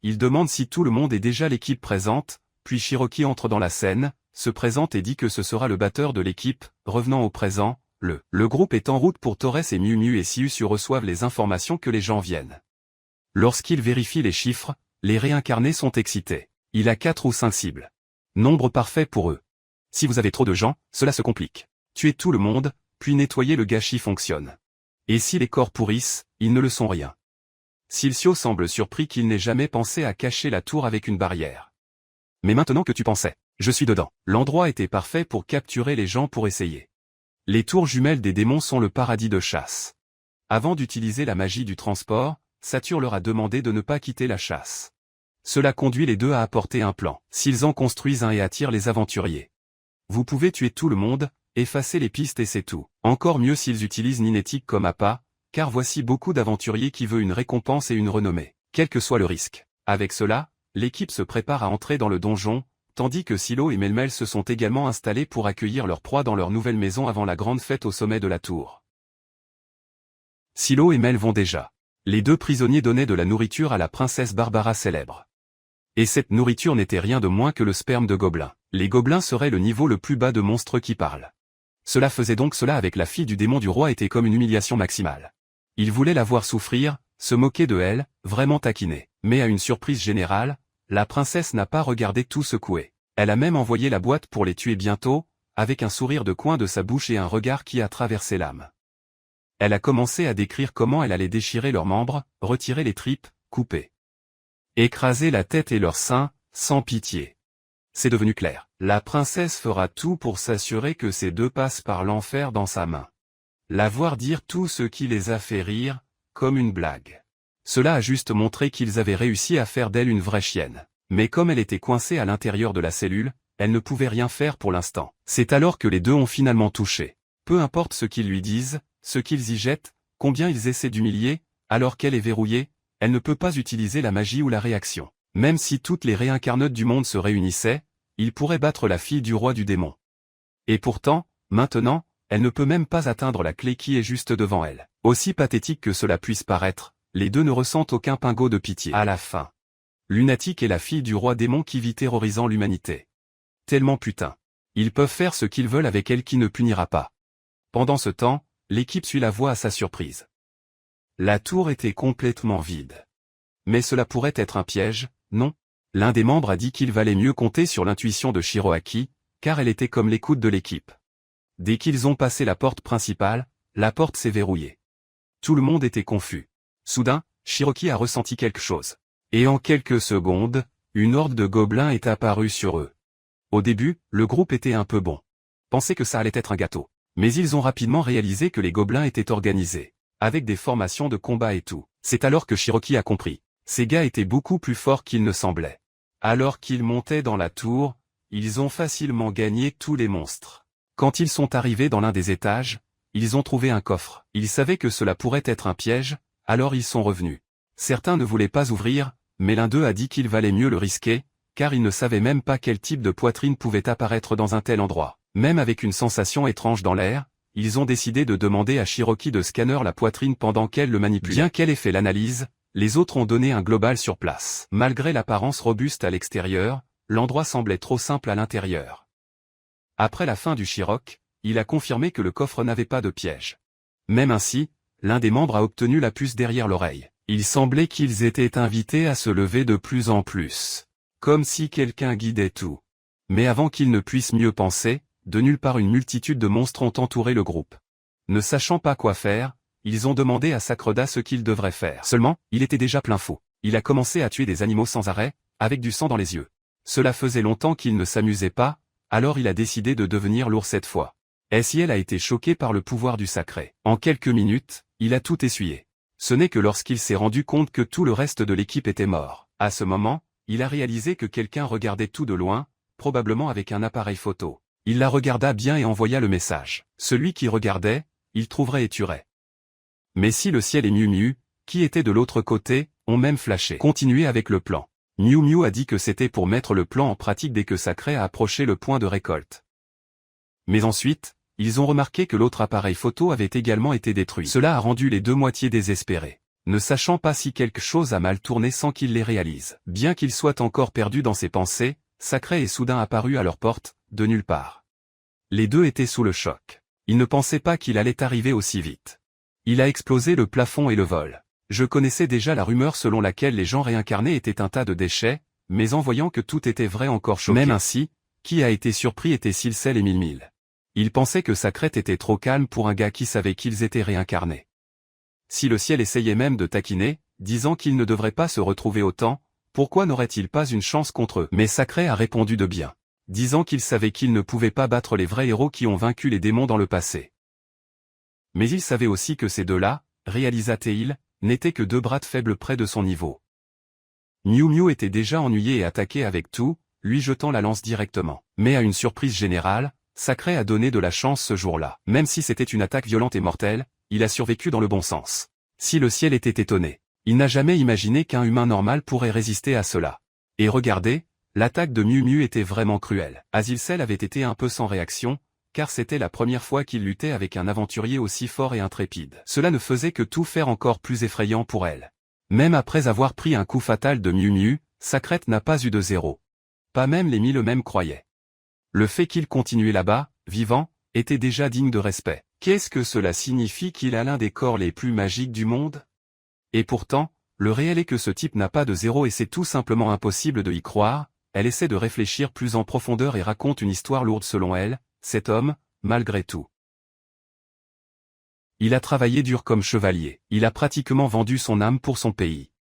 Il demande si tout le monde est déjà l'équipe présente, puis Shiroki entre dans la scène, se présente et dit que ce sera le batteur de l'équipe. Revenant au présent, le groupe est en route pour Torres, et Miu Miu et Siusu reçoivent les informations que les gens viennent. Lorsqu'ils vérifient les chiffres, les réincarnés sont excités. Il a 4 ou 5 cibles. Nombre parfait pour eux. Si vous avez trop de gens, cela se complique. Tuer tout le monde, puis nettoyer le gâchis fonctionne. Et si les corps pourrissent, ils ne le sont rien. Silcio semble surpris qu'il n'ait jamais pensé à cacher la tour avec une barrière. Mais maintenant que tu pensais, je suis dedans. L'endroit était parfait pour capturer les gens pour essayer. Les tours jumelles des démons sont le paradis de chasse. Avant d'utiliser la magie du transport, Satur leur a demandé de ne pas quitter la chasse. Cela conduit les deux à apporter un plan. S'ils en construisent un et attirent les aventuriers. Vous pouvez tuer tout le monde, effacer les pistes et c'est tout. Encore mieux s'ils utilisent Ninétique comme appât, car voici beaucoup d'aventuriers qui veulent une récompense et une renommée, quel que soit le risque. Avec cela, l'équipe se prépare à entrer dans le donjon, tandis que Silo et Melmel se sont également installés pour accueillir leur proie dans leur nouvelle maison avant la grande fête au sommet de la tour. Silo et Mel vont déjà. Les deux prisonniers donnaient de la nourriture à la princesse Barbara célèbre. Et cette nourriture n'était rien de moins que le sperme de gobelins. Les gobelins seraient le niveau le plus bas de monstres qui parlent. Cela faisait donc cela avec la fille du démon du roi était comme une humiliation maximale. Il voulait la voir souffrir, se moquer de elle, vraiment taquiner. Mais à une surprise générale, la princesse n'a pas regardé tout secouer. Elle a même envoyé la boîte pour les tuer bientôt, avec un sourire de coin de sa bouche et un regard qui a traversé l'âme. Elle a commencé à décrire comment elle allait déchirer leurs membres, retirer les tripes, couper. Écraser la tête et leurs seins, sans pitié. C'est devenu clair. La princesse fera tout pour s'assurer que ces deux passent par l'enfer dans sa main. La voir dire tout ce qui les a fait rire, comme une blague. Cela a juste montré qu'ils avaient réussi à faire d'elle une vraie chienne. Mais comme elle était coincée à l'intérieur de la cellule, elle ne pouvait rien faire pour l'instant. C'est alors que les deux ont finalement touché. Peu importe ce qu'ils lui disent, ce qu'ils y jettent, combien ils essaient d'humilier, alors qu'elle est verrouillée, elle ne peut pas utiliser la magie ou la réaction. Même si toutes les réincarnautes du monde se réunissaient, ils pourraient battre la fille du roi du démon. Et pourtant, maintenant, elle ne peut même pas atteindre la clé qui est juste devant elle. Aussi pathétique que cela puisse paraître, les deux ne ressentent aucun pingot de pitié. À la fin, Lunatique est la fille du roi démon qui vit terrorisant l'humanité. Tellement putain. Ils peuvent faire ce qu'ils veulent avec elle qui ne punira pas. Pendant ce temps, l'équipe suit la voie à sa surprise. La tour était complètement vide. Mais cela pourrait être un piège, non? L'un des membres a dit qu'il valait mieux compter sur l'intuition de Shiroaki, car elle était comme l'écoute de l'équipe. Dès qu'ils ont passé la porte principale, la porte s'est verrouillée. Tout le monde était confus. Soudain, Shiroki a ressenti quelque chose. Et en quelques secondes, une horde de gobelins est apparue sur eux. Au début, le groupe était un peu bon. Pensaient que ça allait être un gâteau. Mais ils ont rapidement réalisé que les gobelins étaient organisés. Avec des formations de combat et tout. C'est alors que Shiroki a compris. Ces gars étaient beaucoup plus forts qu'ils ne semblaient. Alors qu'ils montaient dans la tour, ils ont facilement gagné tous les monstres. Quand ils sont arrivés dans l'un des étages, ils ont trouvé un coffre. Ils savaient que cela pourrait être un piège, alors ils sont revenus. Certains ne voulaient pas ouvrir, mais l'un d'eux a dit qu'il valait mieux le risquer, car il ne savait même pas quel type de poitrine pouvait apparaître dans un tel endroit. Même avec une sensation étrange dans l'air, ils ont décidé de demander à Shiroki de scanner la poitrine pendant qu'elle le manipule. Bien qu'elle ait fait l'analyse, les autres ont donné un global sur place. Malgré l'apparence robuste à l'extérieur, l'endroit semblait trop simple à l'intérieur. Après la fin du Shirok, il a confirmé que le coffre n'avait pas de piège. Même ainsi, l'un des membres a obtenu la puce derrière l'oreille. Il semblait qu'ils étaient invités à se lever de plus en plus. Comme si quelqu'un guidait tout. Mais avant qu'ils ne puissent mieux penser, de nulle part une multitude de monstres ont entouré le groupe. Ne sachant pas quoi faire, ils ont demandé à Sakreda ce qu'il devrait faire. Seulement, il était déjà plein fou. Il a commencé à tuer des animaux sans arrêt, avec du sang dans les yeux. Cela faisait longtemps qu'il ne s'amusait pas, alors il a décidé de devenir lourd cette fois. Ciel a été choqué par le pouvoir du sacré. En quelques minutes, il a tout essuyé. Ce n'est que lorsqu'il s'est rendu compte que tout le reste de l'équipe était mort. À ce moment, il a réalisé que quelqu'un regardait tout de loin, probablement avec un appareil photo. Il la regarda bien et envoya le message. Celui qui regardait, il trouverait et tuerait. Mais si le ciel et Miu Miu, qui étaient de l'autre côté, ont même flashé. Continuez avec le plan. Miu Miu a dit que c'était pour mettre le plan en pratique dès que Sacré a approché le point de récolte. Mais ensuite, ils ont remarqué que l'autre appareil photo avait également été détruit. Cela a rendu les deux moitiés désespérés, ne sachant pas si quelque chose a mal tourné sans qu'ils les réalisent. Bien qu'il soit encore perdu dans ses pensées, Sacré est soudain apparu à leur porte, de nulle part. Les deux étaient sous le choc. Ils ne pensaient pas qu'il allait arriver aussi vite. Il a explosé le plafond et le vol. Je connaissais déjà la rumeur selon laquelle les gens réincarnés étaient un tas de déchets, mais en voyant que tout était vrai encore choqué. Même ainsi, qui a été surpris était Silcel et Mille. Il pensait que Sacré était trop calme pour un gars qui savait qu'ils étaient réincarnés. Si le ciel essayait même de taquiner, disant qu'ils ne devraient pas se retrouver autant, pourquoi n'aurait-il pas une chance contre eux? Mais Sacré a répondu de bien, disant qu'il savait qu'il ne pouvait pas battre les vrais héros qui ont vaincu les démons dans le passé. Mais il savait aussi que ces deux-là, réalisa-t-il, n'étaient que deux bras de faibles près de son niveau. Miu Miu était déjà ennuyé et attaqué avec tout, lui jetant la lance directement. Mais à une surprise générale, Sacré a donné de la chance ce jour-là. Même si c'était une attaque violente et mortelle, il a survécu dans le bon sens. Si le ciel était étonné, il n'a jamais imaginé qu'un humain normal pourrait résister à cela. Et regardez, l'attaque de Miu Miu était vraiment cruelle. Azilcel avait été un peu sans réaction, car c'était la première fois qu'il luttait avec un aventurier aussi fort et intrépide. Cela ne faisait que tout faire encore plus effrayant pour elle. Même après avoir pris un coup fatal de Miu Miu, Sacré n'a pas eu de zéro. Pas même les mille eux-mêmes croyaient. Le fait qu'il continuait là-bas, vivant, était déjà digne de respect. Qu'est-ce que cela signifie qu'il a l'un des corps les plus magiques du monde? Et pourtant, le réel est que ce type n'a pas de zéro et c'est tout simplement impossible de y croire. Elle essaie de réfléchir plus en profondeur et raconte une histoire lourde selon elle. Cet homme, malgré tout. Il a travaillé dur comme chevalier. Il a pratiquement vendu son âme pour son pays.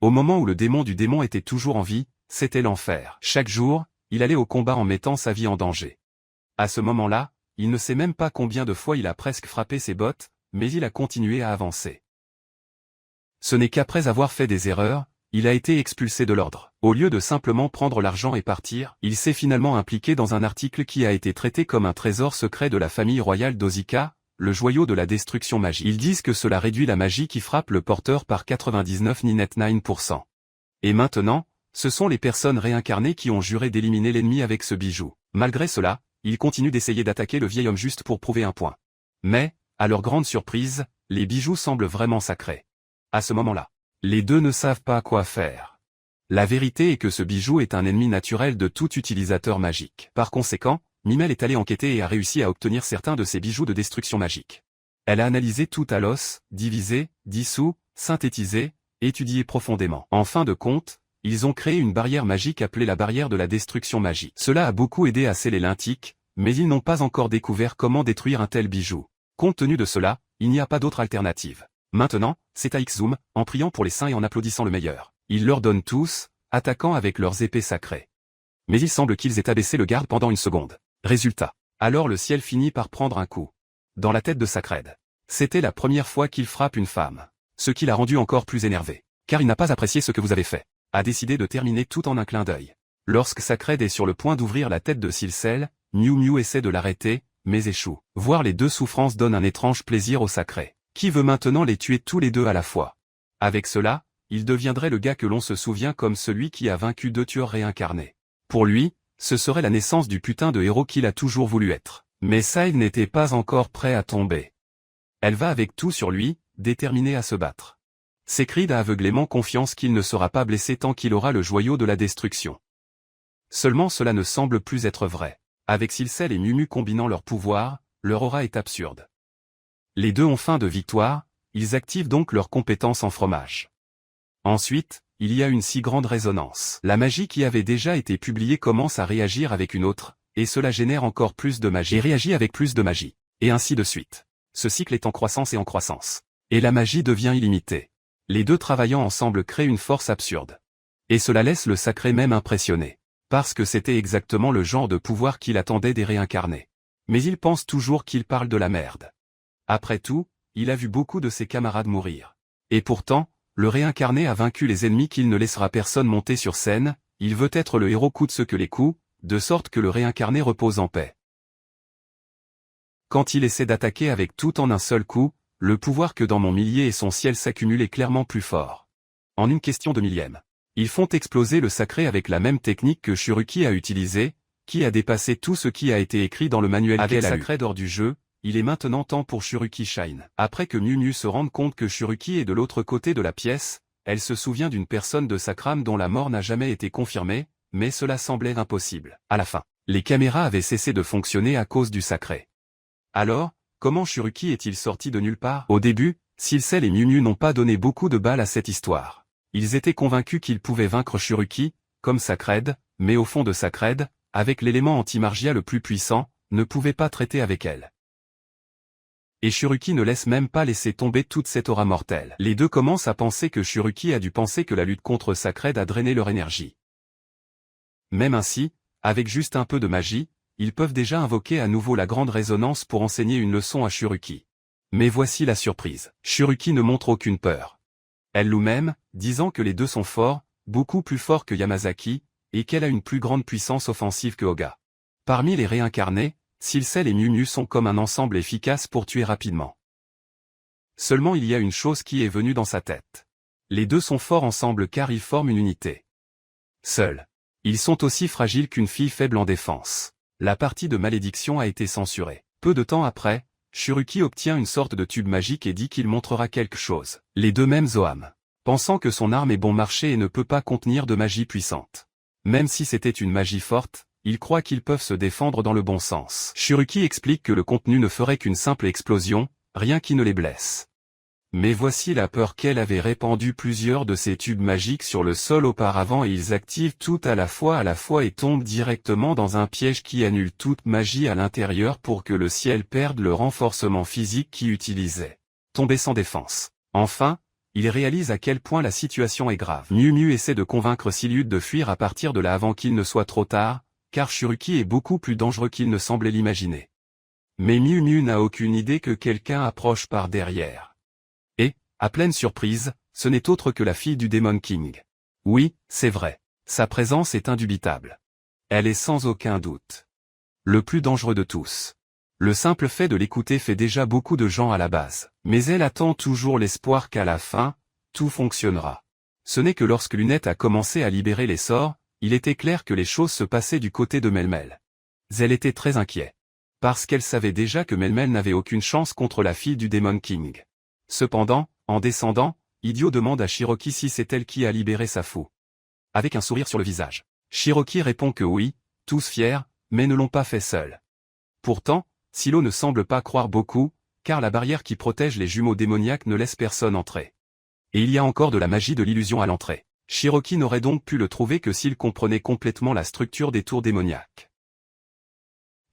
Au moment où le démon du démon était toujours en vie, c'était l'enfer. Chaque jour, il allait au combat en mettant sa vie en danger. À ce moment-là, il ne sait même pas combien de fois il a presque frappé ses bottes, mais il a continué à avancer. Ce n'est qu'après avoir fait des erreurs, il a été expulsé de l'ordre. Au lieu de simplement prendre l'argent et partir, il s'est finalement impliqué dans un article qui a été traité comme un trésor secret de la famille royale d'Ozika, le joyau de la destruction magique. Ils disent que cela réduit la magie qui frappe le porteur par 99,9%. Et maintenant, ce sont les personnes réincarnées qui ont juré d'éliminer l'ennemi avec ce bijou. Malgré cela, ils continuent d'essayer d'attaquer le vieil homme juste pour prouver un point. Mais, à leur grande surprise, les bijoux semblent vraiment sacrés. À ce moment-là, les deux ne savent pas quoi faire. La vérité est que ce bijou est un ennemi naturel de tout utilisateur magique. Par conséquent, Mimel est allée enquêter et a réussi à obtenir certains de ces bijoux de destruction magique. Elle a analysé tout à l'os, divisé, dissous, synthétisé, étudié profondément. En fin de compte, ils ont créé une barrière magique appelée la barrière de la destruction magique. Cela a beaucoup aidé à sceller l'Intique, mais ils n'ont pas encore découvert comment détruire un tel bijou. Compte tenu de cela, il n'y a pas d'autre alternative. Maintenant, c'est à X-Zoom, en priant pour les saints et en applaudissant le meilleur. Ils leur donnent tous, attaquant avec leurs épées sacrées. Mais il semble qu'ils aient abaissé le garde pendant une seconde. Résultat. Alors le ciel finit par prendre un coup. Dans la tête de Sacred. C'était la première fois qu'il frappe une femme. Ce qui l'a rendu encore plus énervé. Car il n'a pas apprécié ce que vous avez fait. A décidé de terminer tout en un clin d'œil. Lorsque Sacred est sur le point d'ouvrir la tête de Silcel, Miu Miu essaie de l'arrêter, mais échoue. Voir les deux souffrances donne un étrange plaisir au Sacré. Qui veut maintenant les tuer tous les deux à la fois? Avec cela, il deviendrait le gars que l'on se souvient comme celui qui a vaincu deux tueurs réincarnés. Pour lui, ce serait la naissance du putain de héros qu'il a toujours voulu être. Mais Side n'était pas encore prêt à tomber. Elle va avec tout sur lui, déterminée à se battre. Sekrid a aveuglément confiance qu'il ne sera pas blessé tant qu'il aura le joyau de la destruction. Seulement cela ne semble plus être vrai. Avec Silcel et Miu Miu combinant leurs pouvoirs, leur aura est absurde. Les deux ont faim de victoire, ils activent donc leurs compétences en fromage. Ensuite, il y a une si grande résonance. La magie qui avait déjà été publiée commence à réagir avec une autre, et cela génère encore plus de magie. Et réagit avec plus de magie. Et ainsi de suite. Ce cycle est en croissance et en croissance. Et la magie devient illimitée. Les deux travaillant ensemble créent une force absurde. Et cela laisse le sacré même impressionné. Parce que c'était exactement le genre de pouvoir qu'il attendait des réincarnés. Mais il pense toujours qu'il parle de la merde. Après tout, il a vu beaucoup de ses camarades mourir. Et pourtant, le réincarné a vaincu les ennemis qu'il ne laissera personne monter sur scène, il veut être le héros coûte ce que les coups, de sorte que le réincarné repose en paix. Quand il essaie d'attaquer avec tout en un seul coup, le pouvoir que dans mon millier et son ciel s'accumule est clairement plus fort. En une question de millième. Ils font exploser le sacré avec la même technique que Shuruki a utilisée, qui a dépassé tout ce qui a été écrit dans le manuel qu'elle a lu. Avec sacré hors du jeu, il est maintenant temps pour Shuruki Shine. Après que Miu Miu se rende compte que Shuruki est de l'autre côté de la pièce, elle se souvient d'une personne de Sakram dont la mort n'a jamais été confirmée, mais cela semblait impossible. À la fin, les caméras avaient cessé de fonctionner à cause du sacré. Alors, comment Shuruki est-il sorti de nulle part? Au début, Silcel et Miu Miu n'ont pas donné beaucoup de balles à cette histoire. Ils étaient convaincus qu'ils pouvaient vaincre Shuruki, comme Sacred, mais au fond de Sacred, avec l'élément anti-Margia le plus puissant, ne pouvaient pas traiter avec elle. Et Shuruki ne laisse même pas laisser tomber toute cette aura mortelle. Les deux commencent à penser que Shuruki a dû penser que la lutte contre Sacred a drainé leur énergie. Même ainsi, avec juste un peu de magie, ils peuvent déjà invoquer à nouveau la grande résonance pour enseigner une leçon à Shuruki. Mais voici la surprise. Shuruki ne montre aucune peur. Elle loue même, disant que les deux sont forts, beaucoup plus forts que Yamazaki, et qu'elle a une plus grande puissance offensive que Oga. Parmi les réincarnés, Silcel et Miu Miu sont comme un ensemble efficace pour tuer rapidement. Seulement il y a une chose qui est venue dans sa tête. Les deux sont forts ensemble car ils forment une unité. Seuls. Ils sont aussi fragiles qu'une fille faible en défense. La partie de malédiction a été censurée. Peu de temps après, Shuruki obtient une sorte de tube magique et dit qu'il montrera quelque chose. Les deux mêmes Zoham. Pensant que son arme est bon marché et ne peut pas contenir de magie puissante. Même si c'était une magie forte, ils croient qu'ils peuvent se défendre dans le bon sens. Shuruki explique que le contenu ne ferait qu'une simple explosion, rien qui ne les blesse. Mais voici la peur qu'elle avait répandu plusieurs de ces tubes magiques sur le sol auparavant et ils activent tout à la fois et tombent directement dans un piège qui annule toute magie à l'intérieur pour que le ciel perde le renforcement physique qu'il utilisait. Tomber sans défense. Enfin, il réalise à quel point la situation est grave. Miu Miu essaie de convaincre Silude de fuir à partir de là avant qu'il ne soit trop tard, car Shuruki est beaucoup plus dangereux qu'il ne semblait l'imaginer. Mais Miu Miu n'a aucune idée que quelqu'un approche par derrière. Et, à pleine surprise, ce n'est autre que la fille du Demon King. Oui, c'est vrai. Sa présence est indubitable. Elle est sans aucun doute le plus dangereux de tous. Le simple fait de l'écouter fait déjà beaucoup de gens à la base. Mais elle attend toujours l'espoir qu'à la fin, tout fonctionnera. Ce n'est que lorsque Lunette a commencé à libérer les sorts, il était clair que les choses se passaient du côté de Melmel. Elle était très inquiète. Parce qu'elle savait déjà que Melmel n'avait aucune chance contre la fille du Demon King. Cependant, en descendant, Idio demande à Shiroki si c'est elle qui a libéré sa fou. Avec un sourire sur le visage. Shiroki répond que oui, tous fiers, mais ne l'ont pas fait seuls. Pourtant, Silo ne semble pas croire beaucoup, car la barrière qui protège les jumeaux démoniaques ne laisse personne entrer. Et il y a encore de la magie de l'illusion à l'entrée. Shiroki n'aurait donc pu le trouver que s'il comprenait complètement la structure des tours démoniaques.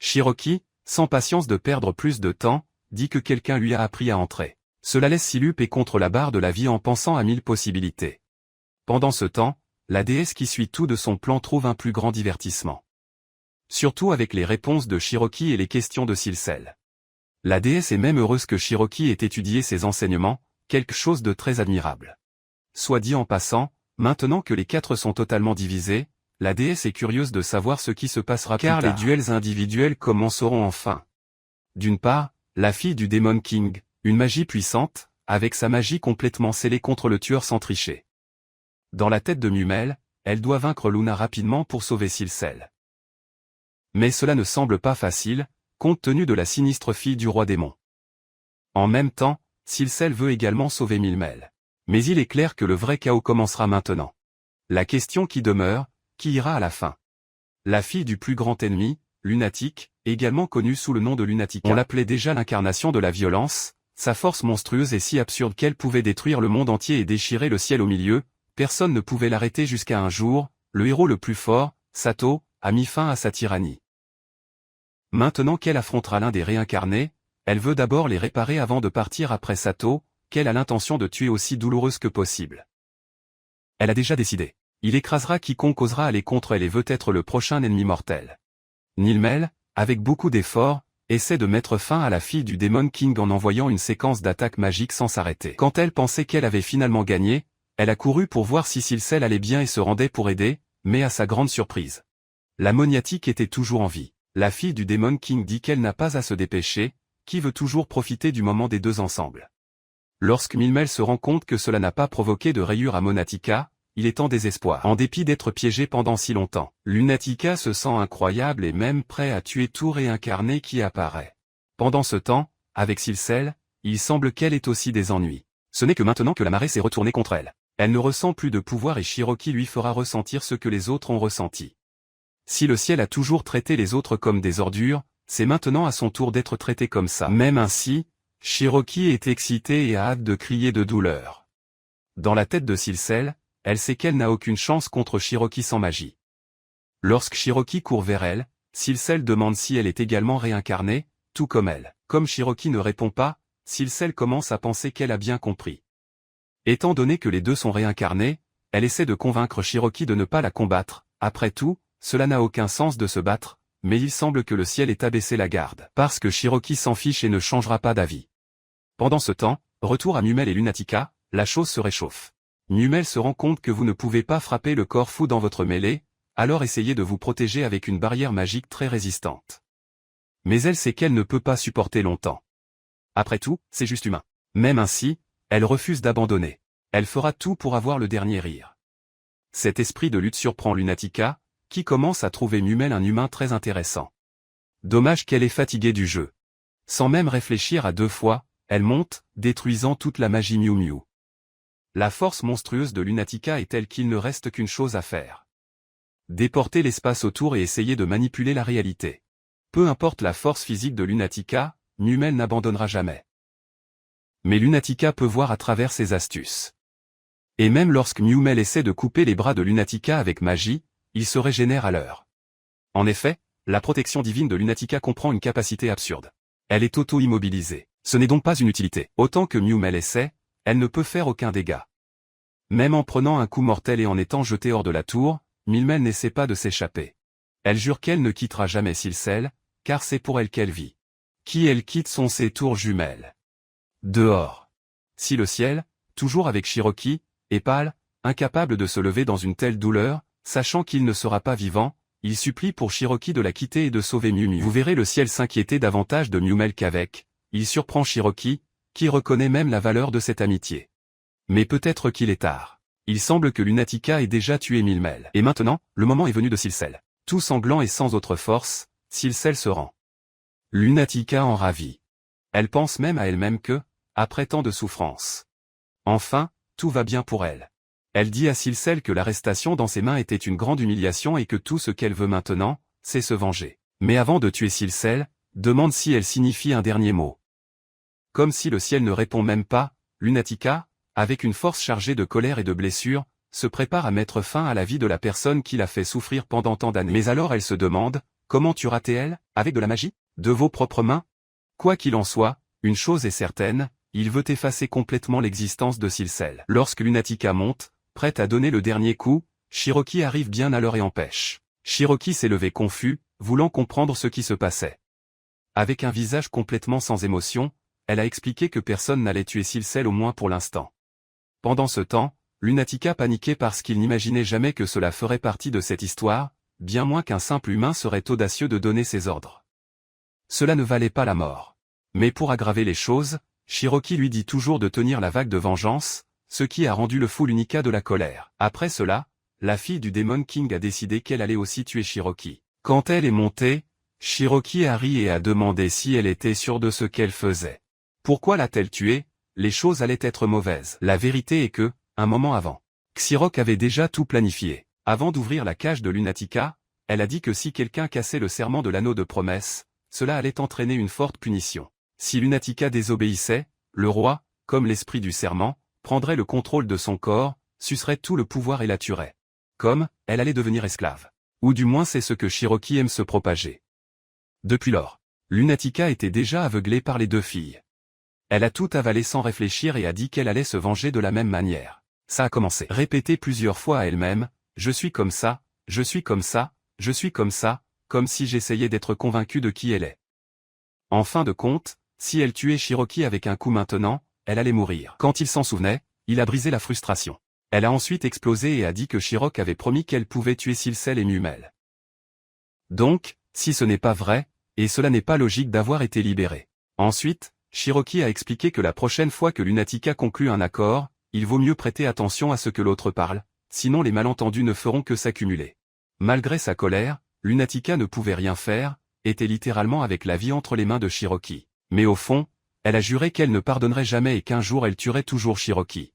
Shiroki, sans patience de perdre plus de temps, dit que quelqu'un lui a appris à entrer. Cela laisse Silupe contre la barre de la vie en pensant à 1000 possibilités. Pendant ce temps, la déesse qui suit tout de son plan trouve un plus grand divertissement. Surtout avec les réponses de Shiroki et les questions de Silcel. La déesse est même heureuse que Shiroki ait étudié ses enseignements, quelque chose de très admirable. Soit dit en passant, maintenant que les quatre sont totalement divisés, la déesse est curieuse de savoir ce qui se passera plus tard. Car les duels individuels commenceront enfin. D'une part, la fille du Demon King, une magie puissante, avec sa magie complètement scellée contre le tueur sans tricher. Dans la tête de Mumel, elle doit vaincre Luna rapidement pour sauver Silcel. Mais cela ne semble pas facile, compte tenu de la sinistre fille du roi démon. En même temps, Silcel veut également sauver Mumel. Mais il est clair que le vrai chaos commencera maintenant. La question qui demeure, qui ira à la fin? La fille du plus grand ennemi, Lunatique, également connue sous le nom de Lunatica. On l'appelait déjà l'incarnation de la violence. Sa force monstrueuse est si absurde qu'elle pouvait détruire le monde entier et déchirer le ciel au milieu, personne ne pouvait l'arrêter jusqu'à un jour, le héros le plus fort, Sato, a mis fin à sa tyrannie. Maintenant qu'elle affrontera l'un des réincarnés, elle veut d'abord les réparer avant de partir après Sato, qu'elle a l'intention de tuer aussi douloureuse que possible. Elle a déjà décidé. Il écrasera quiconque osera aller contre elle et veut être le prochain ennemi mortel. Nilmel, avec beaucoup d'efforts, essaie de mettre fin à la fille du Demon King en envoyant une séquence d'attaques magiques sans s'arrêter. Quand elle pensait qu'elle avait finalement gagné, elle a couru pour voir si Silcel allait bien et se rendait pour aider, mais à sa grande surprise, la Moniatique était toujours en vie. La fille du Demon King dit qu'elle n'a pas à se dépêcher, qui veut toujours profiter du moment des deux ensemble. Lorsque Milmel se rend compte que cela n'a pas provoqué de rayures à Monatica, il est en désespoir. En dépit d'être piégé pendant si longtemps, Lunatica se sent incroyable et même prêt à tuer tout réincarné qui apparaît. Pendant ce temps, avec Silcel, il semble qu'elle ait aussi des ennuis. Ce n'est que maintenant que la marée s'est retournée contre elle. Elle ne ressent plus de pouvoir et Shiroki lui fera ressentir ce que les autres ont ressenti. Si le ciel a toujours traité les autres comme des ordures, c'est maintenant à son tour d'être traité comme ça. Même ainsi, Shiroki est excitée et a hâte de crier de douleur. Dans la tête de Silcel, elle sait qu'elle n'a aucune chance contre Shiroki sans magie. Lorsque Shiroki court vers elle, Silcel demande si elle est également réincarnée, tout comme elle. Comme Shiroki ne répond pas, Silcel commence à penser qu'elle a bien compris. Étant donné que les deux sont réincarnés, elle essaie de convaincre Shiroki de ne pas la combattre. Après tout, cela n'a aucun sens de se battre, mais il semble que le ciel ait abaissé la garde. Parce que Shiroki s'en fiche et ne changera pas d'avis. Pendant ce temps, retour à Mumel et Lunatica, la chose se réchauffe. Mumel se rend compte que vous ne pouvez pas frapper le corps fou dans votre mêlée, alors essayez de vous protéger avec une barrière magique très résistante. Mais elle sait qu'elle ne peut pas supporter longtemps. Après tout, c'est juste humain. Même ainsi, elle refuse d'abandonner. Elle fera tout pour avoir le dernier rire. Cet esprit de lutte surprend Lunatica, qui commence à trouver Mumel un humain très intéressant. Dommage qu'elle est fatiguée du jeu. Sans même réfléchir à deux fois, elle monte, détruisant toute la magie Miu Miu. La force monstrueuse de Lunatica est telle qu'il ne reste qu'une chose à faire. Déporter l'espace autour et essayer de manipuler la réalité. Peu importe la force physique de Lunatica, Mumel n'abandonnera jamais. Mais Lunatica peut voir à travers ses astuces. Et même lorsque Mumel essaie de couper les bras de Lunatica avec magie, il se régénère à l'heure. En effet, la protection divine de Lunatica comprend une capacité absurde. Elle est auto-immobilisée. Ce n'est donc pas une utilité. Autant que Mumel essaie, elle ne peut faire aucun dégât. Même en prenant un coup mortel et en étant jetée hors de la tour, Mumel n'essaie pas de s'échapper. Elle jure qu'elle ne quittera jamais Silcel, car c'est pour elle qu'elle vit. Qui elle quitte sont ses tours jumelles. Dehors. Si le ciel, toujours avec Shiroki, est pâle, incapable de se lever dans une telle douleur, sachant qu'il ne sera pas vivant, il supplie pour Shiroki de la quitter et de sauver Miu Miu. Vous verrez le ciel s'inquiéter davantage de Mumel qu'avec. Il surprend Shiroki, qui reconnaît même la valeur de cette amitié. Mais peut-être qu'il est tard. Il semble que Lunatica ait déjà tué Mumel. Et maintenant, le moment est venu de Silcel. Tout sanglant et sans autre force, Silcel se rend. Lunatica en ravit. Elle pense même à elle-même que, après tant de souffrance, enfin, tout va bien pour elle. Elle dit à Silcel que l'arrestation dans ses mains était une grande humiliation et que tout ce qu'elle veut maintenant, c'est se venger. Mais avant de tuer Silcel, demande si elle signifie un dernier mot. Comme si le ciel ne répond même pas, Lunatica, avec une force chargée de colère et de blessures, se prépare à mettre fin à la vie de la personne qui l'a fait souffrir pendant tant d'années. Mais alors elle se demande, comment tuera-t-elle, avec de la magie, de vos propres mains? Quoi qu'il en soit, une chose est certaine, il veut effacer complètement l'existence de Silcel. Lorsque Lunatica monte, prête à donner le dernier coup, Shiroki arrive bien à l'heure et empêche. Shiroki s'est levé confus, voulant comprendre ce qui se passait. Avec un visage complètement sans émotion, elle a expliqué que personne n'allait tuer Silcel au moins pour l'instant. Pendant ce temps, Lunatica paniquait parce qu'il n'imaginait jamais que cela ferait partie de cette histoire, bien moins qu'un simple humain serait audacieux de donner ses ordres. Cela ne valait pas la mort. Mais pour aggraver les choses, Shiroki lui dit toujours de tenir la vague de vengeance, ce qui a rendu le fou Lunica de la colère. Après cela, la fille du Demon King a décidé qu'elle allait aussi tuer Shiroki. Quand elle est montée, Shiroki a ri et a demandé si elle était sûre de ce qu'elle faisait. Pourquoi l'a-t-elle tuée? Les choses allaient être mauvaises. La vérité est que, un moment avant, Xirok avait déjà tout planifié. Avant d'ouvrir la cage de Lunatica, elle a dit que si quelqu'un cassait le serment de l'anneau de promesse, cela allait entraîner une forte punition. Si Lunatica désobéissait, le roi, comme l'esprit du serment, prendrait le contrôle de son corps, sucerait tout le pouvoir et la tuerait. Comme, elle allait devenir esclave. Ou du moins c'est ce que Shiroki aime se propager. Depuis lors, Lunatica était déjà aveuglée par les deux filles. Elle a tout avalé sans réfléchir et a dit qu'elle allait se venger de la même manière. Ça a commencé. Répétée plusieurs fois à elle-même, Je suis comme ça, je suis comme ça, je suis comme ça, comme si j'essayais d'être convaincu de qui elle est. En fin de compte, si elle tuait Shiroki avec un coup maintenant, elle allait mourir. Quand il s'en souvenait, il a brisé la frustration. Elle a ensuite explosé et a dit que Shirok avait promis qu'elle pouvait tuer Silcel et Mumel. Donc, si ce n'est pas vrai, et cela n'est pas logique d'avoir été libéré. Ensuite, Shiroki a expliqué que la prochaine fois que Lunatica conclut un accord, il vaut mieux prêter attention à ce que l'autre parle, sinon les malentendus ne feront que s'accumuler. Malgré sa colère, Lunatica ne pouvait rien faire, était littéralement avec la vie entre les mains de Shiroki. Mais au fond, elle a juré qu'elle ne pardonnerait jamais et qu'un jour elle tuerait toujours Shiroki.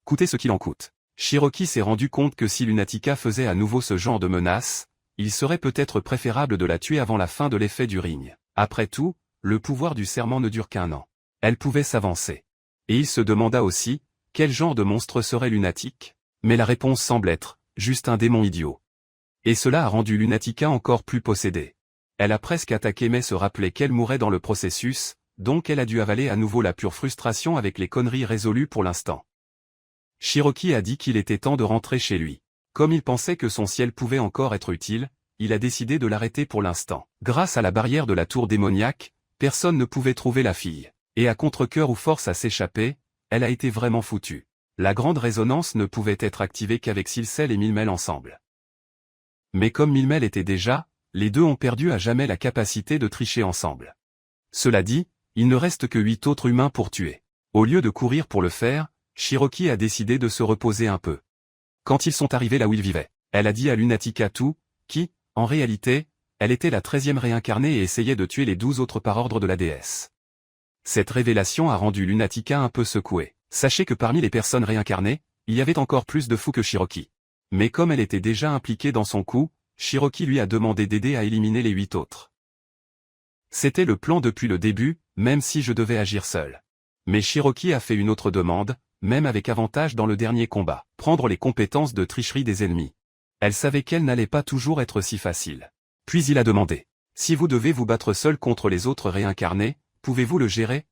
Coûtez ce qu'il en coûte. Shiroki s'est rendu compte que si Lunatica faisait à nouveau ce genre de menace, il serait peut-être préférable de la tuer avant la fin de l'effet du ring. Après tout, le pouvoir du serment ne dure qu'1 an. Elle pouvait s'avancer. Et il se demanda aussi, quel genre de monstre serait Lunatic? Mais la réponse semble être, juste un démon idiot. Et cela a rendu Lunatica encore plus possédée. Elle a presque attaqué mais se rappelait qu'elle mourrait dans le processus, donc elle a dû avaler à nouveau la pure frustration avec les conneries résolues pour l'instant. Shiroki a dit qu'il était temps de rentrer chez lui. Comme il pensait que son ciel pouvait encore être utile, il a décidé de l'arrêter pour l'instant. Grâce à la barrière de la tour démoniaque, personne ne pouvait trouver la fille. Et à contre-cœur ou force à s'échapper, elle a été vraiment foutue. La grande résonance ne pouvait être activée qu'avec Silcel et Mimel ensemble. Mais comme Mimel était déjà, les deux ont perdu à jamais la capacité de tricher ensemble. Cela dit, il ne reste que 8 autres humains pour tuer. Au lieu de courir pour le faire, Shiroki a décidé de se reposer un peu. Quand ils sont arrivés là où ils vivaient, elle a dit à Lunatica tout, qui, en réalité, elle était la 13e réincarnée et essayait de tuer les 12 autres par ordre de la déesse. Cette révélation a rendu Lunatica un peu secouée. Sachez que parmi les personnes réincarnées, il y avait encore plus de fous que Shiroki. Mais comme elle était déjà impliquée dans son coup, Shiroki lui a demandé d'aider à éliminer les 8 autres. C'était le plan depuis le début, même si je devais agir seul. Mais Shiroki a fait une autre demande, même avec avantage dans le dernier combat, prendre les compétences de tricherie des ennemis. Elle savait qu'elle n'allait pas toujours être si facile. Puis il a demandé, si vous devez vous battre seul contre les autres réincarnés, pouvez-vous le gérer?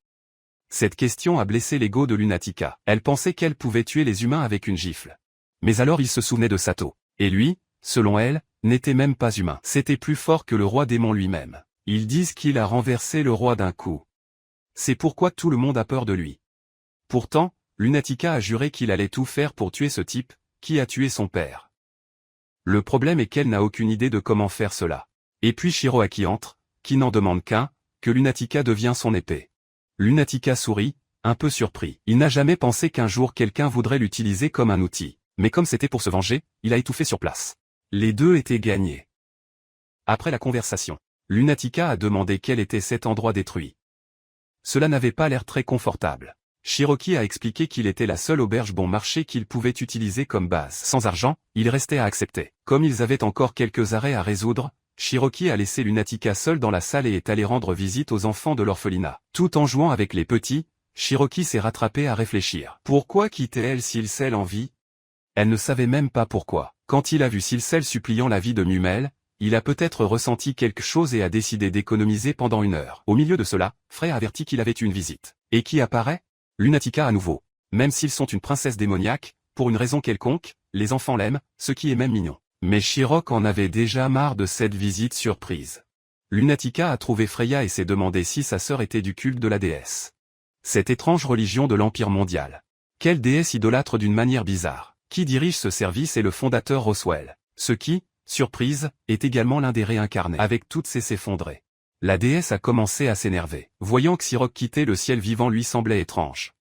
Cette question a blessé l'ego de Lunatica. Elle pensait qu'elle pouvait tuer les humains avec une gifle. Mais alors il se souvenait de Sato. Et lui, selon elle, n'était même pas humain. C'était plus fort que le roi démon lui-même. Ils disent qu'il a renversé le roi d'un coup. C'est pourquoi tout le monde a peur de lui. Pourtant, Lunatica a juré qu'il allait tout faire pour tuer ce type, qui a tué son père. Le problème est qu'elle n'a aucune idée de comment faire cela. Et puis Shiroaki entre, qui n'en demande qu'un, que Lunatica devient son épée. Lunatica sourit, un peu surpris. Il n'a jamais pensé qu'un jour quelqu'un voudrait l'utiliser comme un outil. Mais comme c'était pour se venger, il a étouffé sur place. Les deux étaient gagnés. Après la conversation, Lunatica a demandé quel était cet endroit détruit. Cela n'avait pas l'air très confortable. Shiroki a expliqué qu'il était la seule auberge bon marché qu'il pouvait utiliser comme base. Sans argent, il restait à accepter. Comme ils avaient encore quelques arrêts à résoudre, Shiroki a laissé Lunatica seule dans la salle et est allé rendre visite aux enfants de l'orphelinat. Tout en jouant avec les petits, Shiroki s'est rattrapé à réfléchir. Pourquoi quittait-elle Silcel en vie? Elle ne savait même pas pourquoi. Quand il a vu Silcel suppliant la vie de Mumel, il a peut-être ressenti quelque chose et a décidé d'économiser pendant 1 heure. Au milieu de cela, Frey a averti qu'il avait une visite. Et qui apparaît? Lunatica à nouveau. Même s'ils sont une princesse démoniaque, pour une raison quelconque, les enfants l'aiment, ce qui est même mignon. Mais Shirok en avait déjà marre de cette visite surprise. Lunatica a trouvé Freya et s'est demandé si sa sœur était du culte de la déesse. Cette étrange religion de l'Empire mondial. Quelle déesse idolâtre d'une manière bizarre. Qui dirige ce service est le fondateur Roswell. Ce qui, surprise, est également l'un des réincarnés. Avec toutes ces s'effondrer. La déesse a commencé à s'énerver. Voyant que Shirok quitter le ciel vivant lui semblait étrange.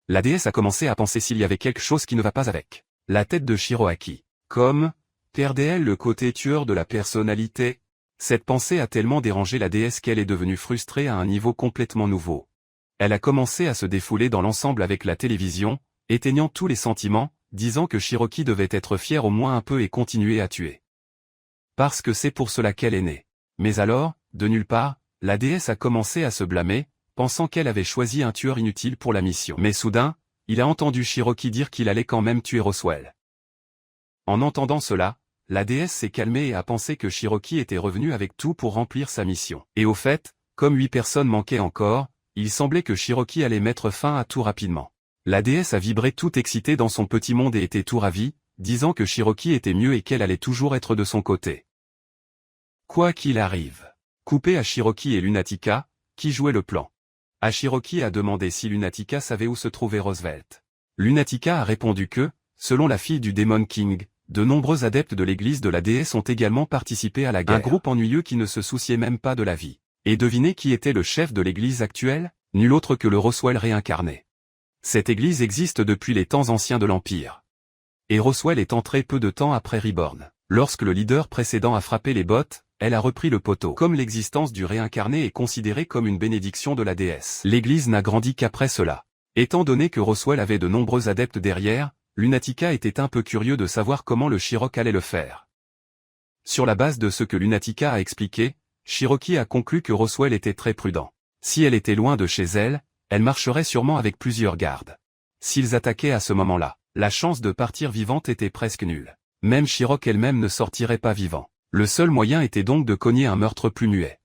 La déesse a commencé à penser s'il y avait quelque chose qui ne va pas avec la tête de Shiroaki. Comme, perdait-elle le côté tueur de la personnalité? Cette pensée a tellement dérangé la déesse qu'elle est devenue frustrée à un niveau complètement nouveau. Elle a commencé à se défouler dans l'ensemble avec la télévision, éteignant tous les sentiments, disant que Shiroki devait être fier au moins un peu et continuer à tuer. Parce que c'est pour cela qu'elle est née. Mais alors, de nulle part, la déesse a commencé à se blâmer, pensant qu'elle avait choisi un tueur inutile pour la mission. Mais soudain, il a entendu Shiroki dire qu'il allait quand même tuer Roswell. En entendant cela, la déesse s'est calmée et a pensé que Shiroki était revenu avec tout pour remplir sa mission. Et au fait, comme 8 personnes manquaient encore, il semblait que Shiroki allait mettre fin à tout rapidement. La déesse a vibré tout excitée dans son petit monde et était tout ravie, disant que Shiroki était mieux et qu'elle allait toujours être de son côté. Quoi qu'il arrive. Coupé à Shiroki et Lunatica, qui jouait le plan. Shiroki a demandé si Lunatica savait où se trouvait Roosevelt. Lunatica a répondu que, selon la fille du Demon King, de nombreux adeptes de l'église de la déesse ont également participé à la guerre. Un groupe ennuyeux qui ne se souciait même pas de la vie. Et devinez qui était le chef de l'église actuelle? Nul autre que le Roswell réincarné. Cette église existe depuis les temps anciens de l'Empire. Et Roswell est entré peu de temps après Reborn. Lorsque le leader précédent a frappé les bottes, elle a repris le poteau. Comme l'existence du réincarné est considérée comme une bénédiction de la déesse, l'église n'a grandi qu'après cela. Étant donné que Roswell avait de nombreux adeptes derrière, Lunatica était un peu curieux de savoir comment le Shirok allait le faire. Sur la base de ce que Lunatica a expliqué, Shiroki a conclu que Roswell était très prudent. Si elle était loin de chez elle, elle marcherait sûrement avec plusieurs gardes. S'ils attaquaient à ce moment-là, la chance de partir vivante était presque nulle. Même Shirok elle-même ne sortirait pas vivant. Le seul moyen était donc de cogner un meurtre plus muet.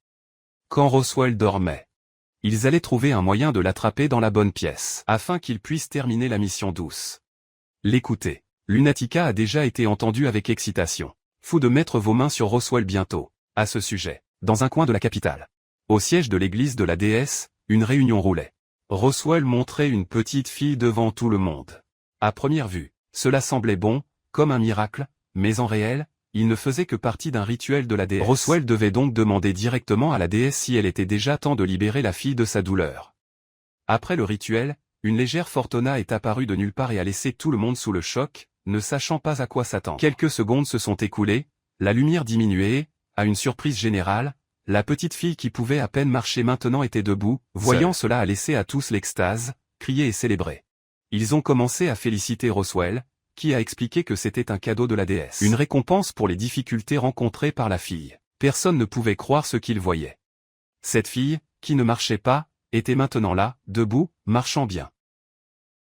Quand Roswell dormait, ils allaient trouver un moyen de l'attraper dans la bonne pièce, afin qu'il puisse terminer la mission douce. L'écouter. Lunatica a déjà été entendu avec excitation. Fou de mettre vos mains sur Roswell bientôt. À ce sujet, dans un coin de la capitale. Au siège de l'église de la déesse, une réunion roulait. Roswell montrait une petite fille devant tout le monde. À première vue, cela semblait bon, comme un miracle, mais en réel, il ne faisait que partie d'un rituel de la déesse. Roswell devait donc demander directement à la déesse si elle était déjà temps de libérer la fille de sa douleur. Après le rituel, une légère Fortuna est apparue de nulle part et a laissé tout le monde sous le choc, ne sachant pas à quoi s'attendre. Quelques secondes se sont écoulées, la lumière diminuait et, à une surprise générale, la petite fille qui pouvait à peine marcher maintenant était debout, voyant cela a laissé à tous l'extase, crier et célébrer. Ils ont commencé à féliciter Roswell, qui a expliqué que c'était un cadeau de la déesse. Une récompense pour les difficultés rencontrées par la fille. Personne ne pouvait croire ce qu'il voyait. Cette fille, qui ne marchait pas, était maintenant là, debout, marchant bien.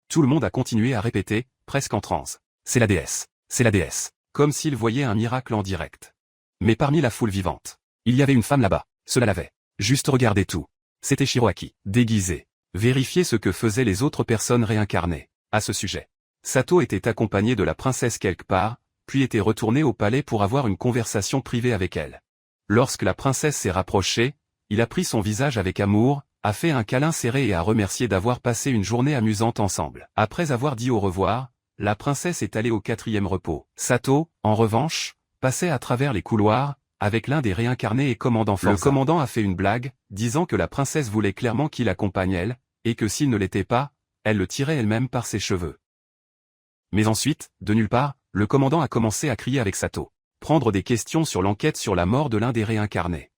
Tout le monde a continué à répéter, presque en transe. C'est la déesse, c'est la déesse, comme s'il voyait un miracle en direct. Mais parmi la foule vivante, il y avait une femme là-bas, cela l'avait. Juste regardez tout. C'était Shiroaki, déguisée. Vérifiez ce que faisaient les autres personnes réincarnées. À ce sujet, Sato était accompagné de la princesse quelque part, puis était retourné au palais pour avoir une conversation privée avec elle. Lorsque la princesse s'est rapprochée, il a pris son visage avec amour, a fait un câlin serré et a remercié d'avoir passé une journée amusante ensemble. Après avoir dit au revoir, la princesse est allée au 4e repos. Sato, en revanche, passait à travers les couloirs, avec l'un des réincarnés et commandant Forza. Le commandant a fait une blague, disant que la princesse voulait clairement qu'il accompagne elle, et que s'il ne l'était pas, elle le tirait elle-même par ses cheveux. Mais ensuite, de nulle part, le commandant a commencé à crier avec Sato. Prendre des questions sur l'enquête sur la mort de l'un des réincarnés.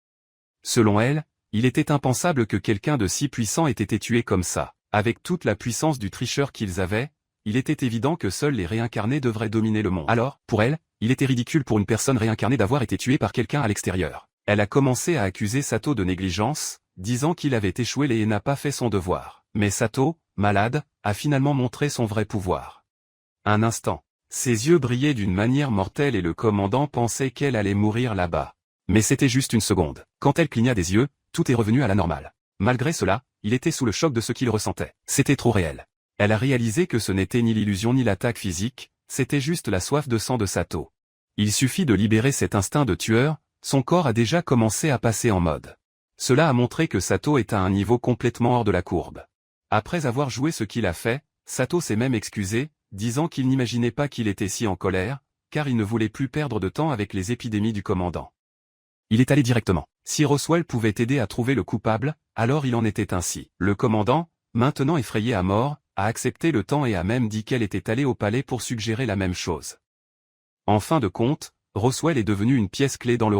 Selon elle, il était impensable que quelqu'un de si puissant ait été tué comme ça. Avec toute la puissance du tricheur qu'ils avaient, il était évident que seuls les réincarnés devraient dominer le monde. Alors, pour elle, il était ridicule pour une personne réincarnée d'avoir été tuée par quelqu'un à l'extérieur. Elle a commencé à accuser Sato de négligence, disant qu'il avait échoué et n'a pas fait son devoir. Mais Sato, malade, a finalement montré son vrai pouvoir. Un instant, ses yeux brillaient d'une manière mortelle et le commandant pensait qu'elle allait mourir là-bas. Mais c'était juste une seconde. Quand elle cligna des yeux, tout est revenu à la normale. Malgré cela, il était sous le choc de ce qu'il ressentait. C'était trop réel. Elle a réalisé que ce n'était ni l'illusion ni l'attaque physique, c'était juste la soif de sang de Sato. Il suffit de libérer cet instinct de tueur, son corps a déjà commencé à passer en mode. Cela a montré que Sato est à un niveau complètement hors de la courbe. Après avoir joué ce qu'il a fait, Sato s'est même excusé, disant qu'il n'imaginait pas qu'il était si en colère, car il ne voulait plus perdre de temps avec les épidémies du commandant. Il est allé directement. Si Roswell pouvait aider à trouver le coupable, alors il en était ainsi. Le commandant, maintenant effrayé à mort, a accepté le temps et a même dit qu'elle était allée au palais pour suggérer la même chose. En fin de compte, Roswell est devenu une pièce clé dans le